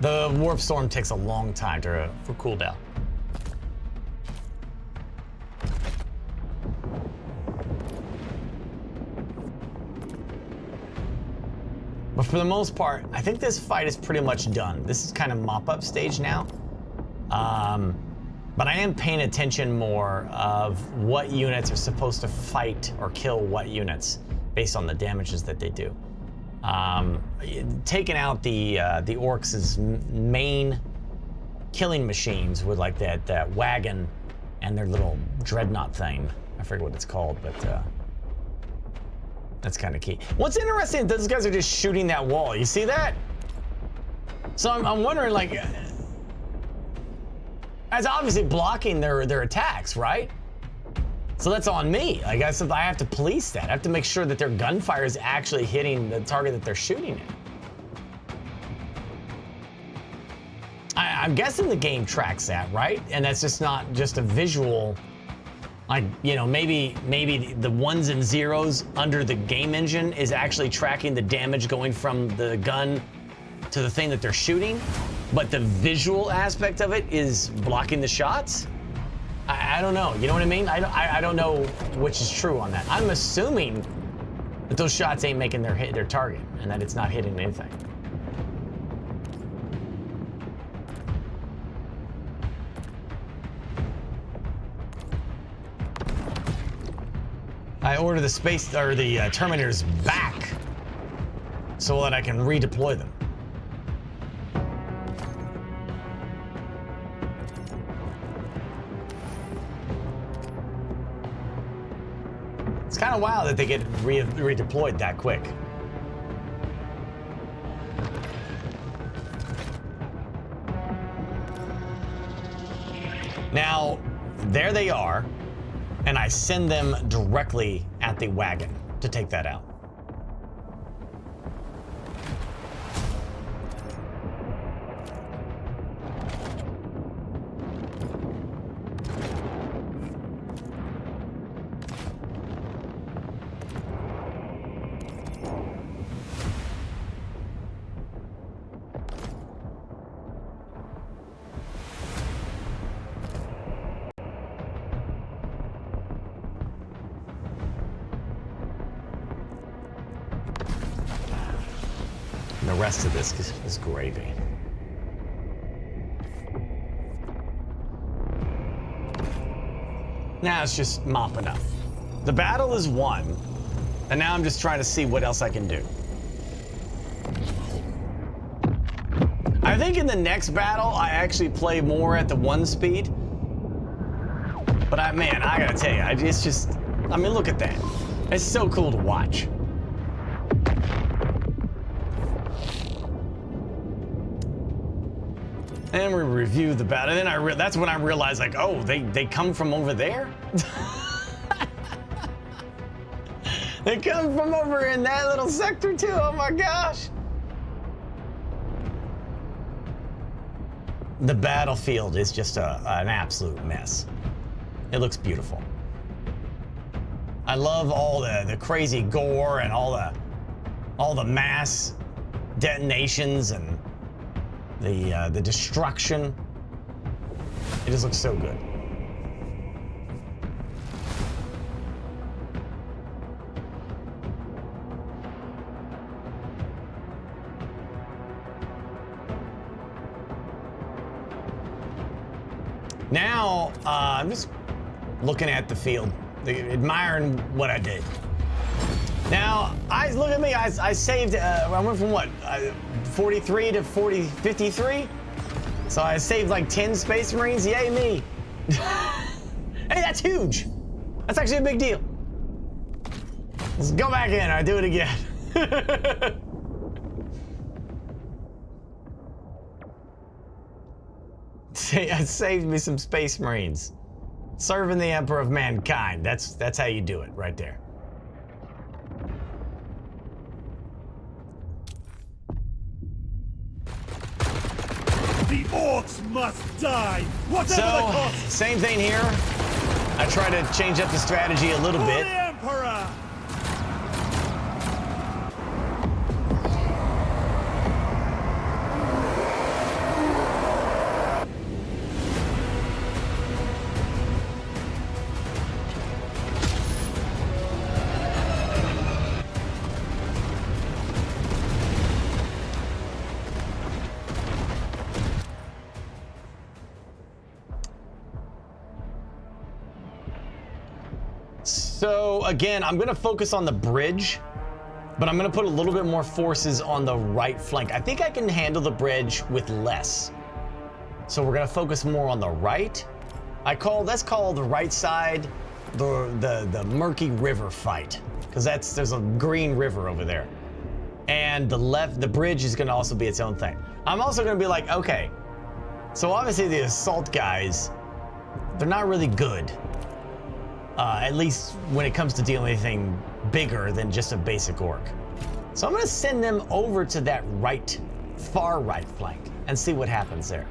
The Warp Storm takes a long time for cooldown. But for the most part, I think this fight is pretty much done. This is kind of mop-up stage now. But I am paying attention more of what units are supposed to fight or kill what units based on the damages that they do. Taking out the orcs' main killing machines with like that wagon and their little dreadnought thing. I forget what it's called, but that's kind of key. What's interesting is those guys are just shooting that wall. You see that? So I'm wondering, like, that's obviously blocking their attacks, right? So that's on me. I guess if I have to police that, I have to make sure that their gunfire is actually hitting the target that they're shooting at. I'm guessing the game tracks that, right? And that's just not just a visual, like, you know, maybe the ones and zeros under the game engine is actually tracking the damage going from the gun to the thing that they're shooting, but the visual aspect of it is blocking the shots. I don't know, you know what I mean? I don't know which is true on that. I'm assuming that those shots ain't making their target and that it's not hitting anything. I order the space or the Terminators back so that I can redeploy them. It's kind of wild that they get redeployed that quick. Now, there they are. And I send them directly at the wagon to take that out. And the rest of this is gravy. Now it's just mopping up. The battle is won, and now I'm just trying to see what else I can do. I think in the next battle, I actually play more at the 1 speed. But man, I gotta tell you, it's just, I mean, look at that. It's so cool to watch. And we review the battle, and then that's when I realized, like, oh, they come from over there? They come from over in that little sector too, oh my gosh. The battlefield is just an absolute mess. It looks beautiful. I love all the crazy gore and all the mass detonations and the destruction. It just looks so good. Now, I'm just looking at the field, admiring what I did. Now, look at me, I saved, I went from what, 43 to 53? So I saved like 10 Space Marines, yay me. Hey, that's huge. That's actually a big deal. Let's go back in, I do it again. It saved me some Space Marines. Serving the Emperor of Mankind, that's how you do it, right there. The orcs must die, whatever the cost! Same thing here. I try to change up the strategy a little bit. For the Emperor! So again, I'm gonna focus on the bridge, but I'm gonna put a little bit more forces on the right flank. I think I can handle the bridge with less. So we're gonna focus more on the right. Let's call the right side the murky river fight, because there's a green river over there. And the bridge is gonna also be its own thing. I'm also gonna be like, okay, so obviously the assault guys, they're not really good. At least when it comes to dealing with anything bigger than just a basic orc. So I'm gonna send them over to that far right flank and see what happens there.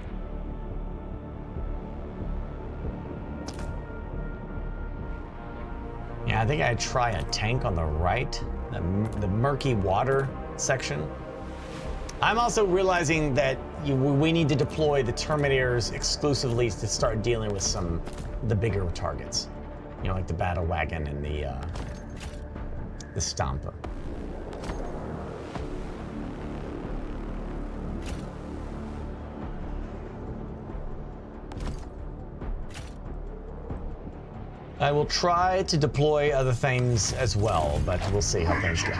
I think I'd try a tank on the right, the murky water section. I'm also realizing that we need to deploy the Terminators exclusively to start dealing with the bigger targets. You know, like the battle wagon and the Stomper. I will try to deploy other things as well, but we'll see how things go.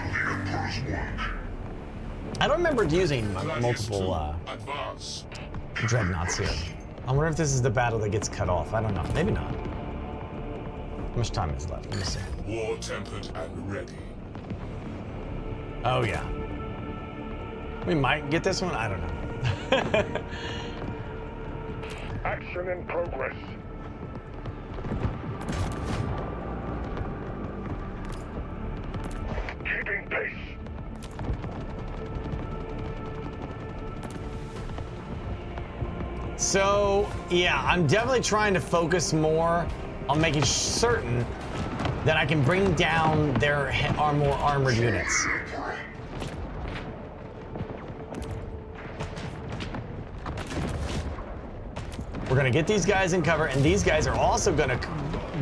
I don't remember using multiple dreadnoughts here. I wonder if this is the battle that gets cut off. I don't know. Maybe not. How much time is left? Let me see. War tempered and ready. Oh, yeah. We might get this one. I don't know. Action in progress. Keeping pace. So, yeah, I'm definitely trying to focus more on making certain that I can bring down their more armored units. We're gonna get these guys in cover, and these guys are also gonna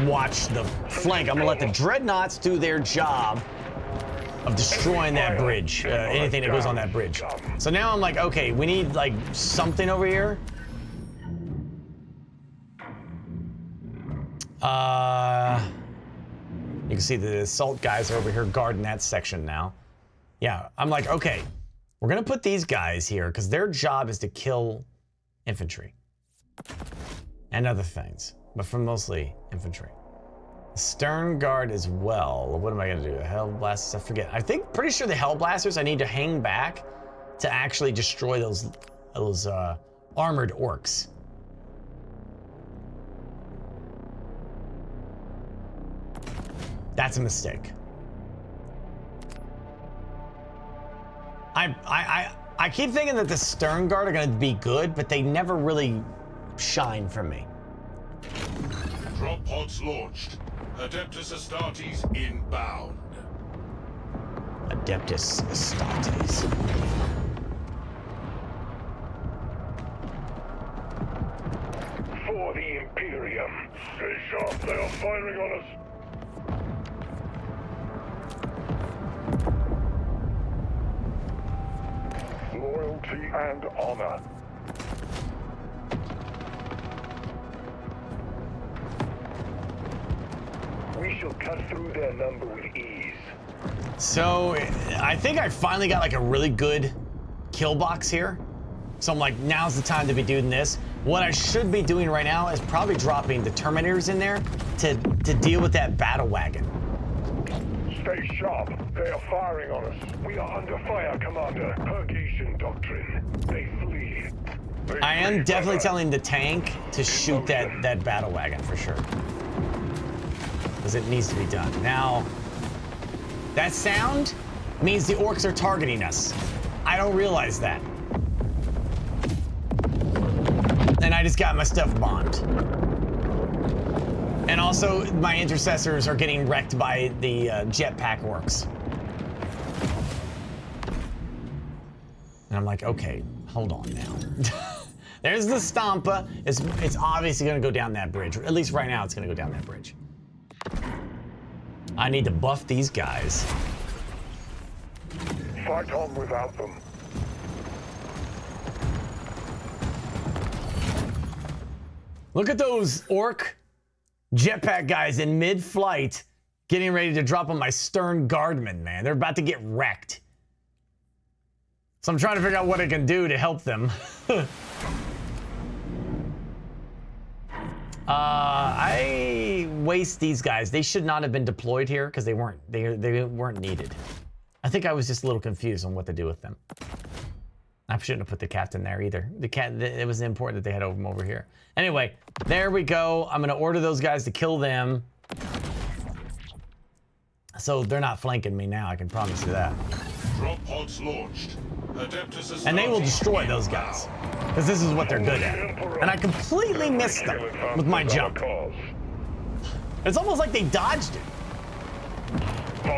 watch the flank. I'm gonna let the dreadnoughts do their job of destroying that bridge, anything that goes on that bridge. So now I'm like, okay, we need like something over here. You can see the assault guys are over here guarding that section now. Yeah, I'm like, okay, we're gonna put these guys here because their job is to kill infantry and other things, but for mostly infantry. Stern guard as well. What am I gonna do? Hell blasters? I forget. Pretty sure the hell blasters I need to hang back to actually destroy those armored orcs. That's a mistake. I keep thinking that the Stern Guard are going to be good, but they never really shine for me. Drop pods launched. Adeptus Astartes inbound. Adeptus Astartes. For the Imperium. Stay sharp, they are firing on us. Loyalty and honor. We shall cut through their number with ease. So, I think I finally got like a really good kill box here. So I'm like, now's the time to be doing this. What I should be doing right now is probably dropping the Terminators in there to deal with that battle wagon. Stay sharp. They are firing on us. We are under fire, Commander. Purgation doctrine. They flee. I am definitely telling the tank to shoot that battle wagon for sure. Because it needs to be done. Now, that sound means the orcs are targeting us. I don't realize that. And I just got my stuff bombed. And also, my intercessors are getting wrecked by the jetpack orcs. And I'm like, okay, hold on now. There's the Stompa. It's obviously gonna go down that bridge. Or at least right now, it's gonna go down that bridge. I need to buff these guys. Fight on without them. Look at those orc jetpack guys in mid-flight getting ready to drop on my stern guardmen, man. They're about to get wrecked. So I'm trying to figure out what I can do to help them. I waste these guys. They should not have been deployed here because they weren't needed. I think I was just a little confused on what to do with them. I shouldn't have put the captain there either. It was important that they had them over here. Anyway, there we go. I'm gonna order those guys to kill them. So they're not flanking me now, I can promise you that. Drop pods launched. Adeptus Astartes And they will destroy those guys. Because this is what they're good at. And I completely missed them with my jump. It's almost like they dodged it.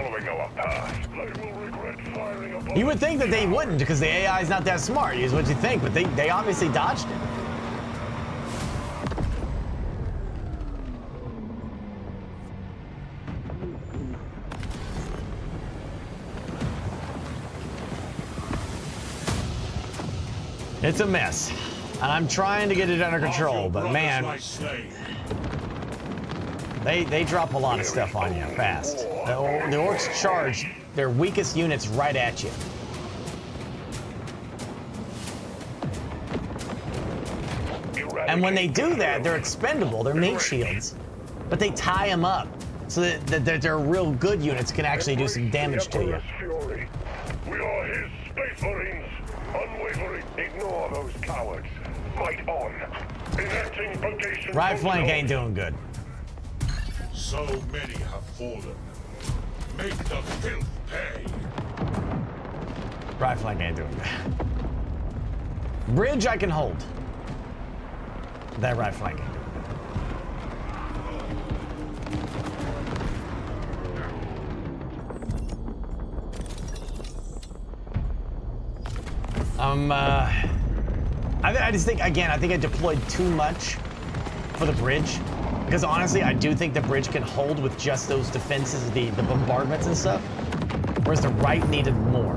following our path. They will regret firing upon You would think that they wouldn't, because the AI is not that smart, is what you think, but they obviously dodged it. It's a mess, and I'm trying to get it under control, but man, they drop a lot of stuff on you fast. The orcs charge their weakest units right at you. And when they do that, they're expendable. They're meat shields, but they tie them up so that their real good units can actually do some damage to you. Fury. We are his space marines. Unwavering. Ignore those cowards. Fight on. Enacting vocation. Right flank ain't doing good. So many have fallen. Make the filth pay. Right flank ain't doing good. Bridge I can hold. That right flank ain't doing I just think, again, I think I deployed too much for the bridge. Because honestly, I do think the bridge can hold with just those defenses, the bombardments and stuff. Whereas the right needed more.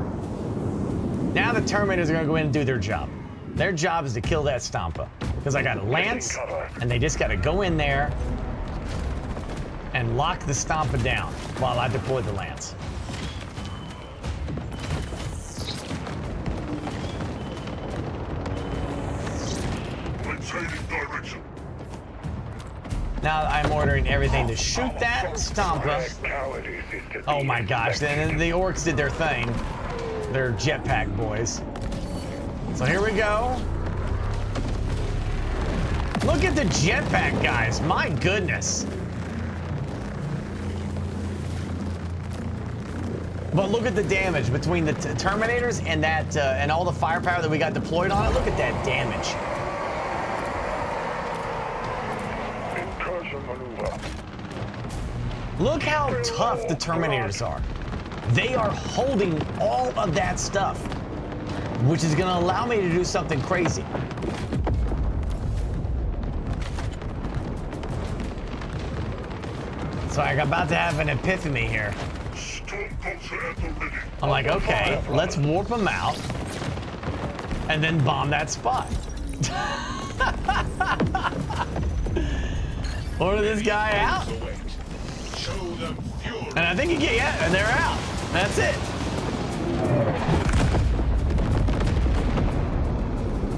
Now the Terminators are gonna go in and do their job. Their job is to kill that Stompa. Because I got a Lance, and they just gotta go in there and lock the Stompa down while I deploy the Lance. Direction. Now I'm ordering everything to shoot that Stompa. Oh my gosh, then the orcs did their thing. They're jetpack boys. So here we go. Look at the jetpack guys, my goodness. But look at the damage between the Terminators and that and all the firepower that we got deployed on it. Look at that damage. Look how tough the Terminators are. They are holding all of that stuff, which is going to allow me to do something crazy. So I'm about to have an epiphany here. I'm like, okay, let's warp them out and then bomb that spot. Order this guy out. And I think and they're out. That's it.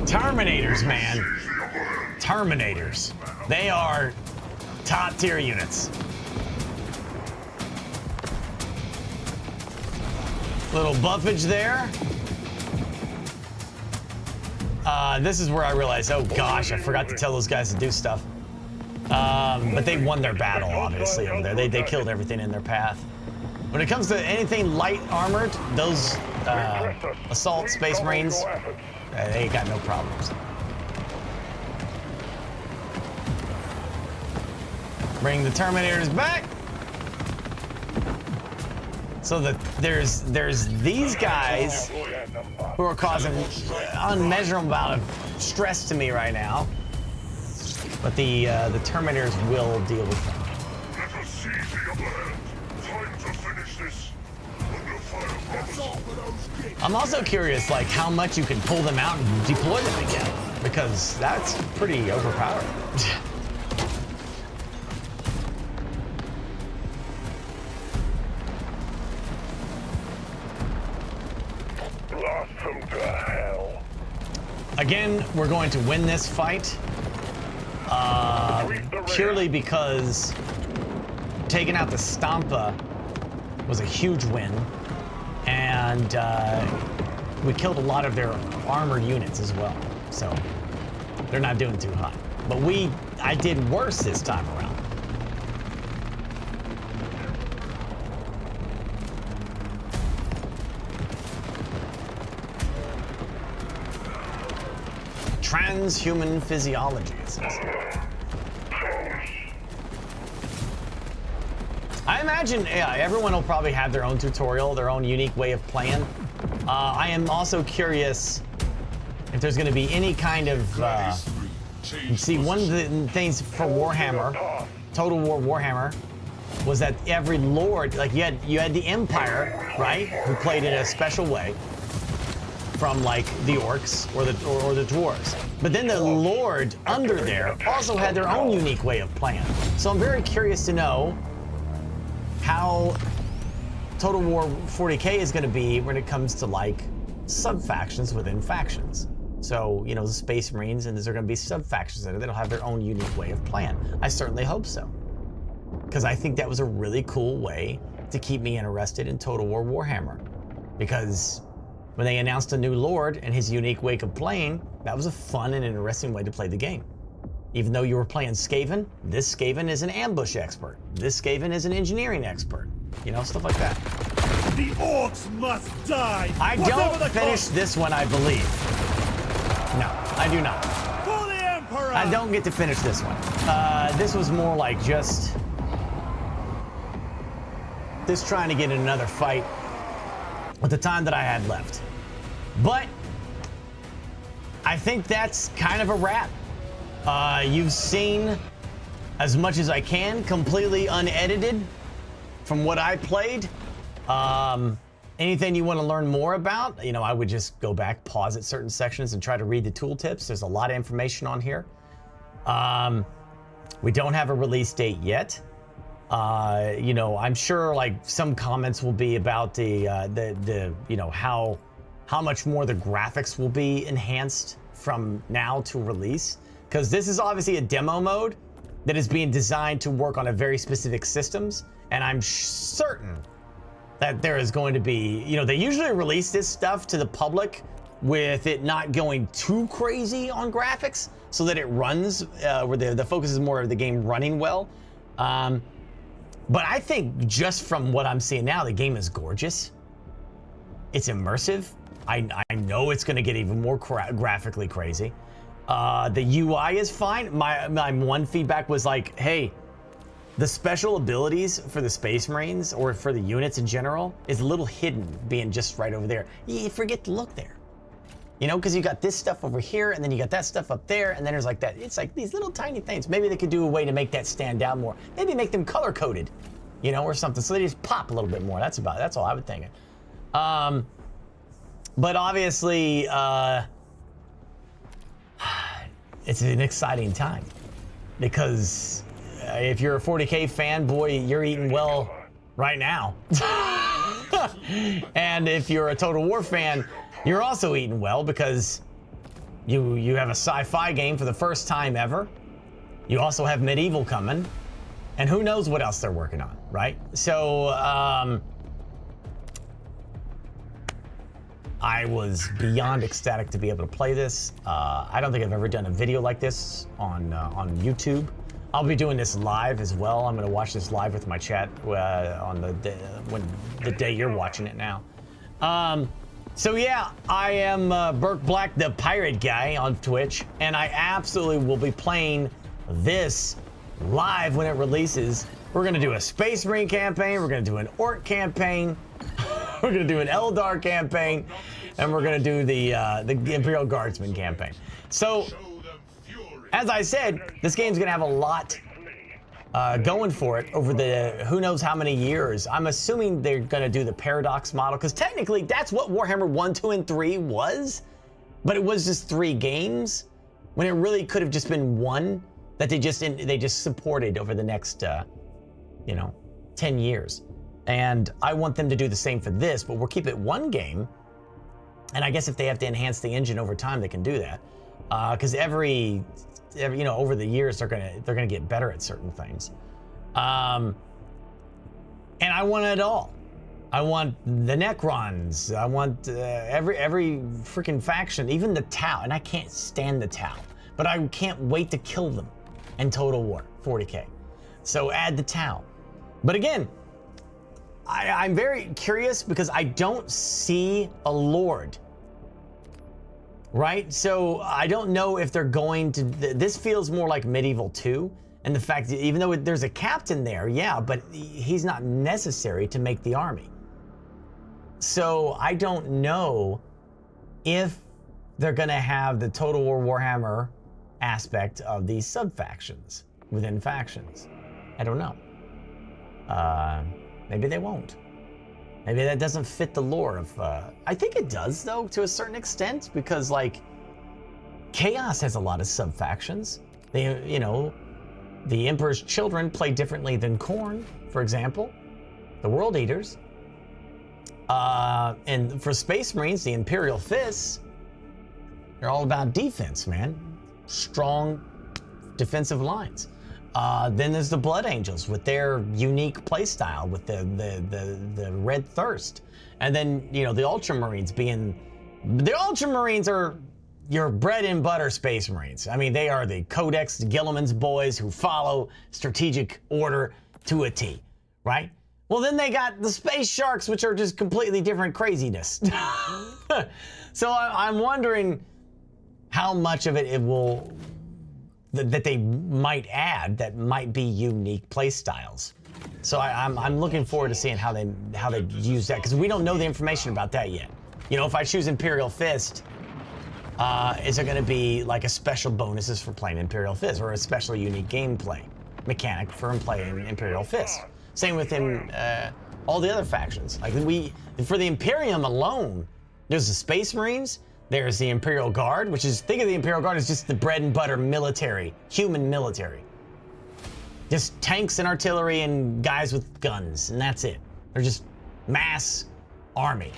Terminators, man. Terminators. They are top tier units. Little buffage there. This is where I realized, oh gosh, I forgot to tell those guys to do stuff. But they won their battle, obviously, over there. They killed everything in their path. When it comes to anything light armored, those assault space marines, they got no problems. Bring the Terminators back. So that there's these guys who are causing unmeasurable amount of stress to me right now. But the Terminators will deal with them. Let us see the upper hand. Time to finish this. Under fire. I'm also curious, like, how much you can pull them out and deploy them again, because that's pretty overpowered. Blast them to hell. Again, we're going to win this fight. Purely because taking out the Stompa was a huge win, and we killed a lot of their armored units as well, so they're not doing too hot. But I did worse this time around. Transhuman physiology, it says. I imagine everyone will probably have their own tutorial, their own unique way of playing. I am also curious if there's going to be any kind of... see, one of the things for Warhammer, Total War Warhammer, was that every lord, like you had the Empire, right, who played in a special way from like the orcs or the dwarves. But then the lord under there also had their own unique way of playing. So I'm very curious to know how Total War 40K is going to be when it comes to like sub-factions within factions. So, you know, the Space Marines, and there's going to be sub-factions in it that'll have their own unique way of playing. I certainly hope so. Because I think that was a really cool way to keep me interested in Total War Warhammer. Because when they announced a new lord and his unique way of playing, that was a fun and interesting way to play the game. Even though you were playing Skaven, this Skaven is an ambush expert. This Skaven is an engineering expert. You know, stuff like that. The orcs must die! I don't finish this one, I believe. No, I do not. For the Emperor! I don't get to finish this one. This was more like just trying to get in another fight with the time that I had left. But I think that's kind of a wrap. You've seen as much as I can, completely unedited from what I played. Anything you want to learn more about, you know, I would just go back, pause at certain sections and try to read the tooltips. There's a lot of information on here. We don't have a release date yet. You know, I'm sure like some comments will be about the you know, how much more the graphics will be enhanced from now to release. Because this is obviously a demo mode that is being designed to work on a very specific systems. And I'm certain that there is going to be, you know, they usually release this stuff to the public with it not going too crazy on graphics so that it runs, where the focus is more of the game running well. But I think just from what I'm seeing now, the game is gorgeous. It's immersive. I know it's going to get even more graphically crazy. The UI is fine. My one feedback was like, hey, the special abilities for the Space Marines or for the units in general is a little hidden, being just right over there. You forget to look there, you know, because you got this stuff over here and then you got that stuff up there, and then there's like that. It's like these little tiny things. Maybe they could do a way to make that stand out more. Maybe make them color coded, you know, or something, so they just pop a little bit more. That's all I would think. But obviously, it's an exciting time because if you're a 40K fan, boy, you're eating well right now. And if you're a Total War fan, you're also eating well because you have a sci-fi game for the first time ever. You also have medieval coming, and who knows what else they're working on, right? So I was beyond ecstatic to be able to play this. I don't think I've ever done a video like this on YouTube. I'll be doing this live as well. I'm going to watch this live with my chat on the day you're watching it now. So yeah, I am Burke Black, the pirate guy on Twitch, and I absolutely will be playing this live when it releases. We're going to do a Space Marine campaign. We're going to do an Orc campaign. We're going to do an Eldar campaign, and we're going to do the Imperial Guardsman campaign. So, as I said, this game's going to have a lot going for it over the who knows how many years. I'm assuming they're going to do the Paradox model, because technically that's what Warhammer 1, 2, and 3 was, but it was just 3 games, when it really could have just been one that they just supported over the next, 10 years. And I want them to do the same for this, but we'll keep it one game. And I guess if they have to enhance the engine over time, they can do that. Because every over the years they're gonna get better at certain things. And I want it all. I want the Necrons. I want every freaking faction, even the Tau. And I can't stand the Tau, but I can't wait to kill them in Total War 40K. So add the Tau. But again, I'm very curious because I don't see a Lord, right? So I don't know if they're going to, this feels more like Medieval 2, And the fact that even though there's a captain there, yeah, but he's not necessary to make the army. So I don't know if they're going to have the Total War Warhammer aspect of these sub-factions within factions. I don't know. Maybe they won't. Maybe that doesn't fit the lore of... I think it does, though, to a certain extent, because, like, Chaos has a lot of sub-factions. They, you know, the Emperor's Children play differently than Khorne, for example. The World Eaters. And for Space Marines, the Imperial Fists, they're all about defense, man. Strong defensive lines. Then there's the Blood Angels with their unique playstyle with the Red Thirst. And then, you know, the Ultramarines being... The Ultramarines are your bread and butter Space Marines. I mean, they are the Codex Gilliman's boys who follow strategic order to a T, right? Well, then they got the Space Sharks, which are just completely different craziness. So I'm wondering how much of it will... that they might add that might be unique play styles. So I'm looking forward to seeing how they use that, because we don't know the information about that yet. You know, if I choose Imperial Fist, is there going to be like a special bonuses for playing Imperial Fist, or a special unique gameplay mechanic for playing Imperial Fist? Same with all the other factions. Like for the Imperium alone, there's the Space Marines. There's the Imperial Guard, which is, think of the Imperial Guard as just the bread and butter military, human military. Just tanks and artillery and guys with guns, and that's it. They're just mass army.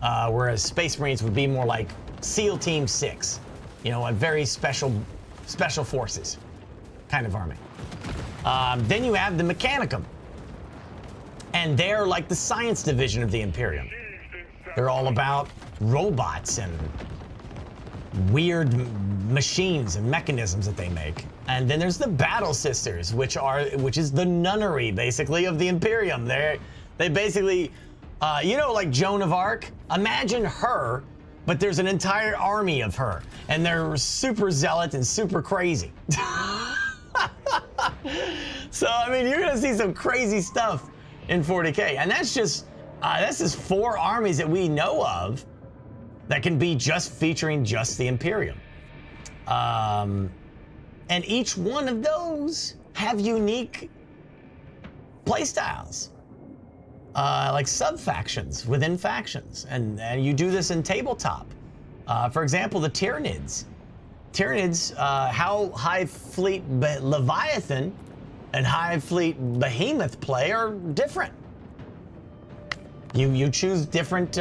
Whereas Space Marines would be more like SEAL Team 6, you know, a very special forces kind of army. Then you have the Mechanicum, and they're like the science division of the Imperium. They're all about robots and weird machines and mechanisms that they make. And then there's the Battle Sisters, which is the nunnery basically of the Imperium. They basically, you know, like Joan of Arc. Imagine her, but there's an entire army of her, and they're super zealot and super crazy. So I mean, you're gonna see some crazy stuff in 40K, and that's just 4 armies that we know of that can be just featuring just the Imperium. And each one of those have unique playstyles, like sub-factions within factions. And you do this in tabletop. For example, the Tyranids. Tyranids, how High Fleet Leviathan and High Fleet Behemoth play are different. You choose different,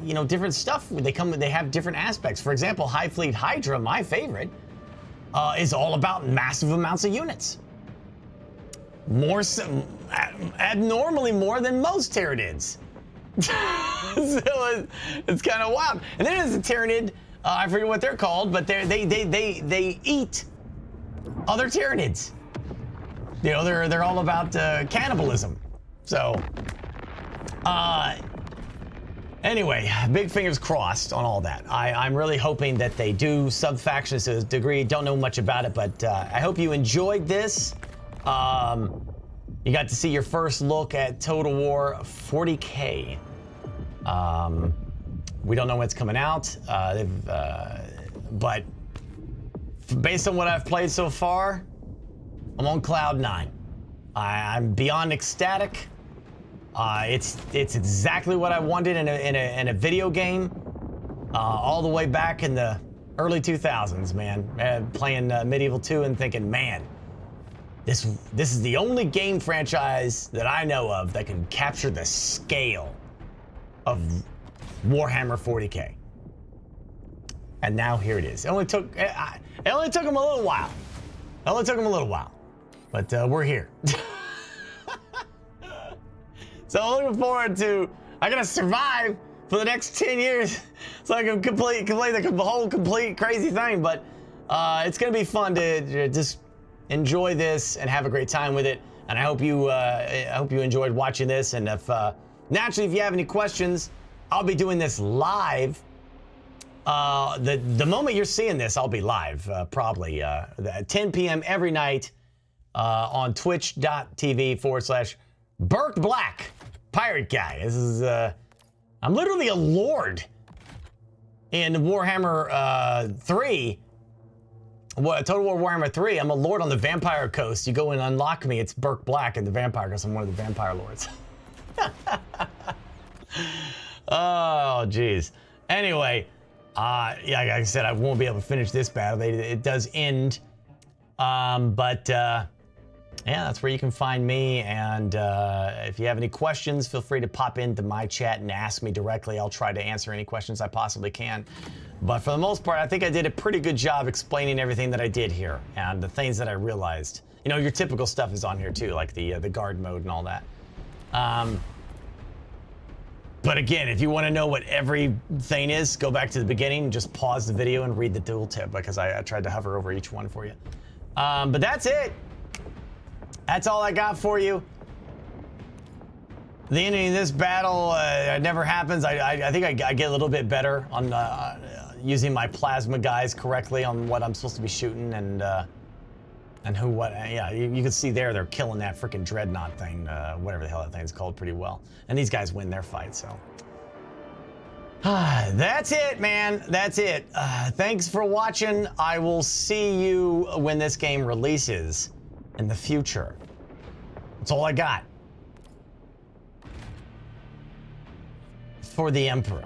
you know, different stuff. They have different aspects. For example, High Fleet Hydra, my favorite, is all about massive amounts of units. Abnormally more than most Tyranids. So it's kind of wild. And then there's a Tyranid, I forget what they're called, but they eat other Tyranids. You know, they're all about cannibalism. So. Anyway, big fingers crossed on all that. I'm really hoping that they do sub-factions to a degree. Don't know much about it, but I hope you enjoyed this. You got to see your first look at Total War 40K. We don't know when it's coming out, but based on what I've played so far, I'm on cloud 9. I'm beyond ecstatic. It's exactly what I wanted in a video game, all the way back in the early 2000s, man. Playing Medieval 2 and thinking, man, this is the only game franchise that I know of that can capture the scale of Warhammer 40K. And now here it is. It only took them a little while. But we're here. So I'm looking forward to, I gotta survive for the next 10 years so I can complete the whole complete crazy thing. But it's gonna be fun to just enjoy this and have a great time with it. And I hope you enjoyed watching this. And if naturally, if you have any questions, I'll be doing this live. The moment you're seeing this, I'll be live probably at 10 p.m. every night on twitch.tv/Burke Black Pirate Guy. This is, I'm literally a lord in Warhammer 3. Total War Warhammer 3, I'm a lord on the Vampire Coast. You go and unlock me, it's Burke Black in the Vampire Coast. I'm one of the Vampire Lords. Oh, jeez. Anyway, yeah, like I said, I won't be able to finish this battle. It does end. Yeah, that's where you can find me. And if you have any questions, feel free to pop into my chat and ask me directly. I'll try to answer any questions I possibly can. But for the most part, I think I did a pretty good job explaining everything that I did here and the things that I realized. You know, your typical stuff is on here too, like the guard mode and all that. But again, if you want to know what everything is, go back to the beginning, just pause the video and read the tooltip because I tried to hover over each one for you. But that's it. That's all I got for you. The ending of this battle it never happens. I think I get a little bit better on using my plasma guys correctly on what I'm supposed to be shooting and who what. Yeah, you can see they're killing that freaking dreadnought thing, whatever the hell that thing's called, pretty well. And these guys win their fight, so. That's it, man. That's it. Thanks for watching. I will see you when this game releases in the future. That's all I got. For the Emperor.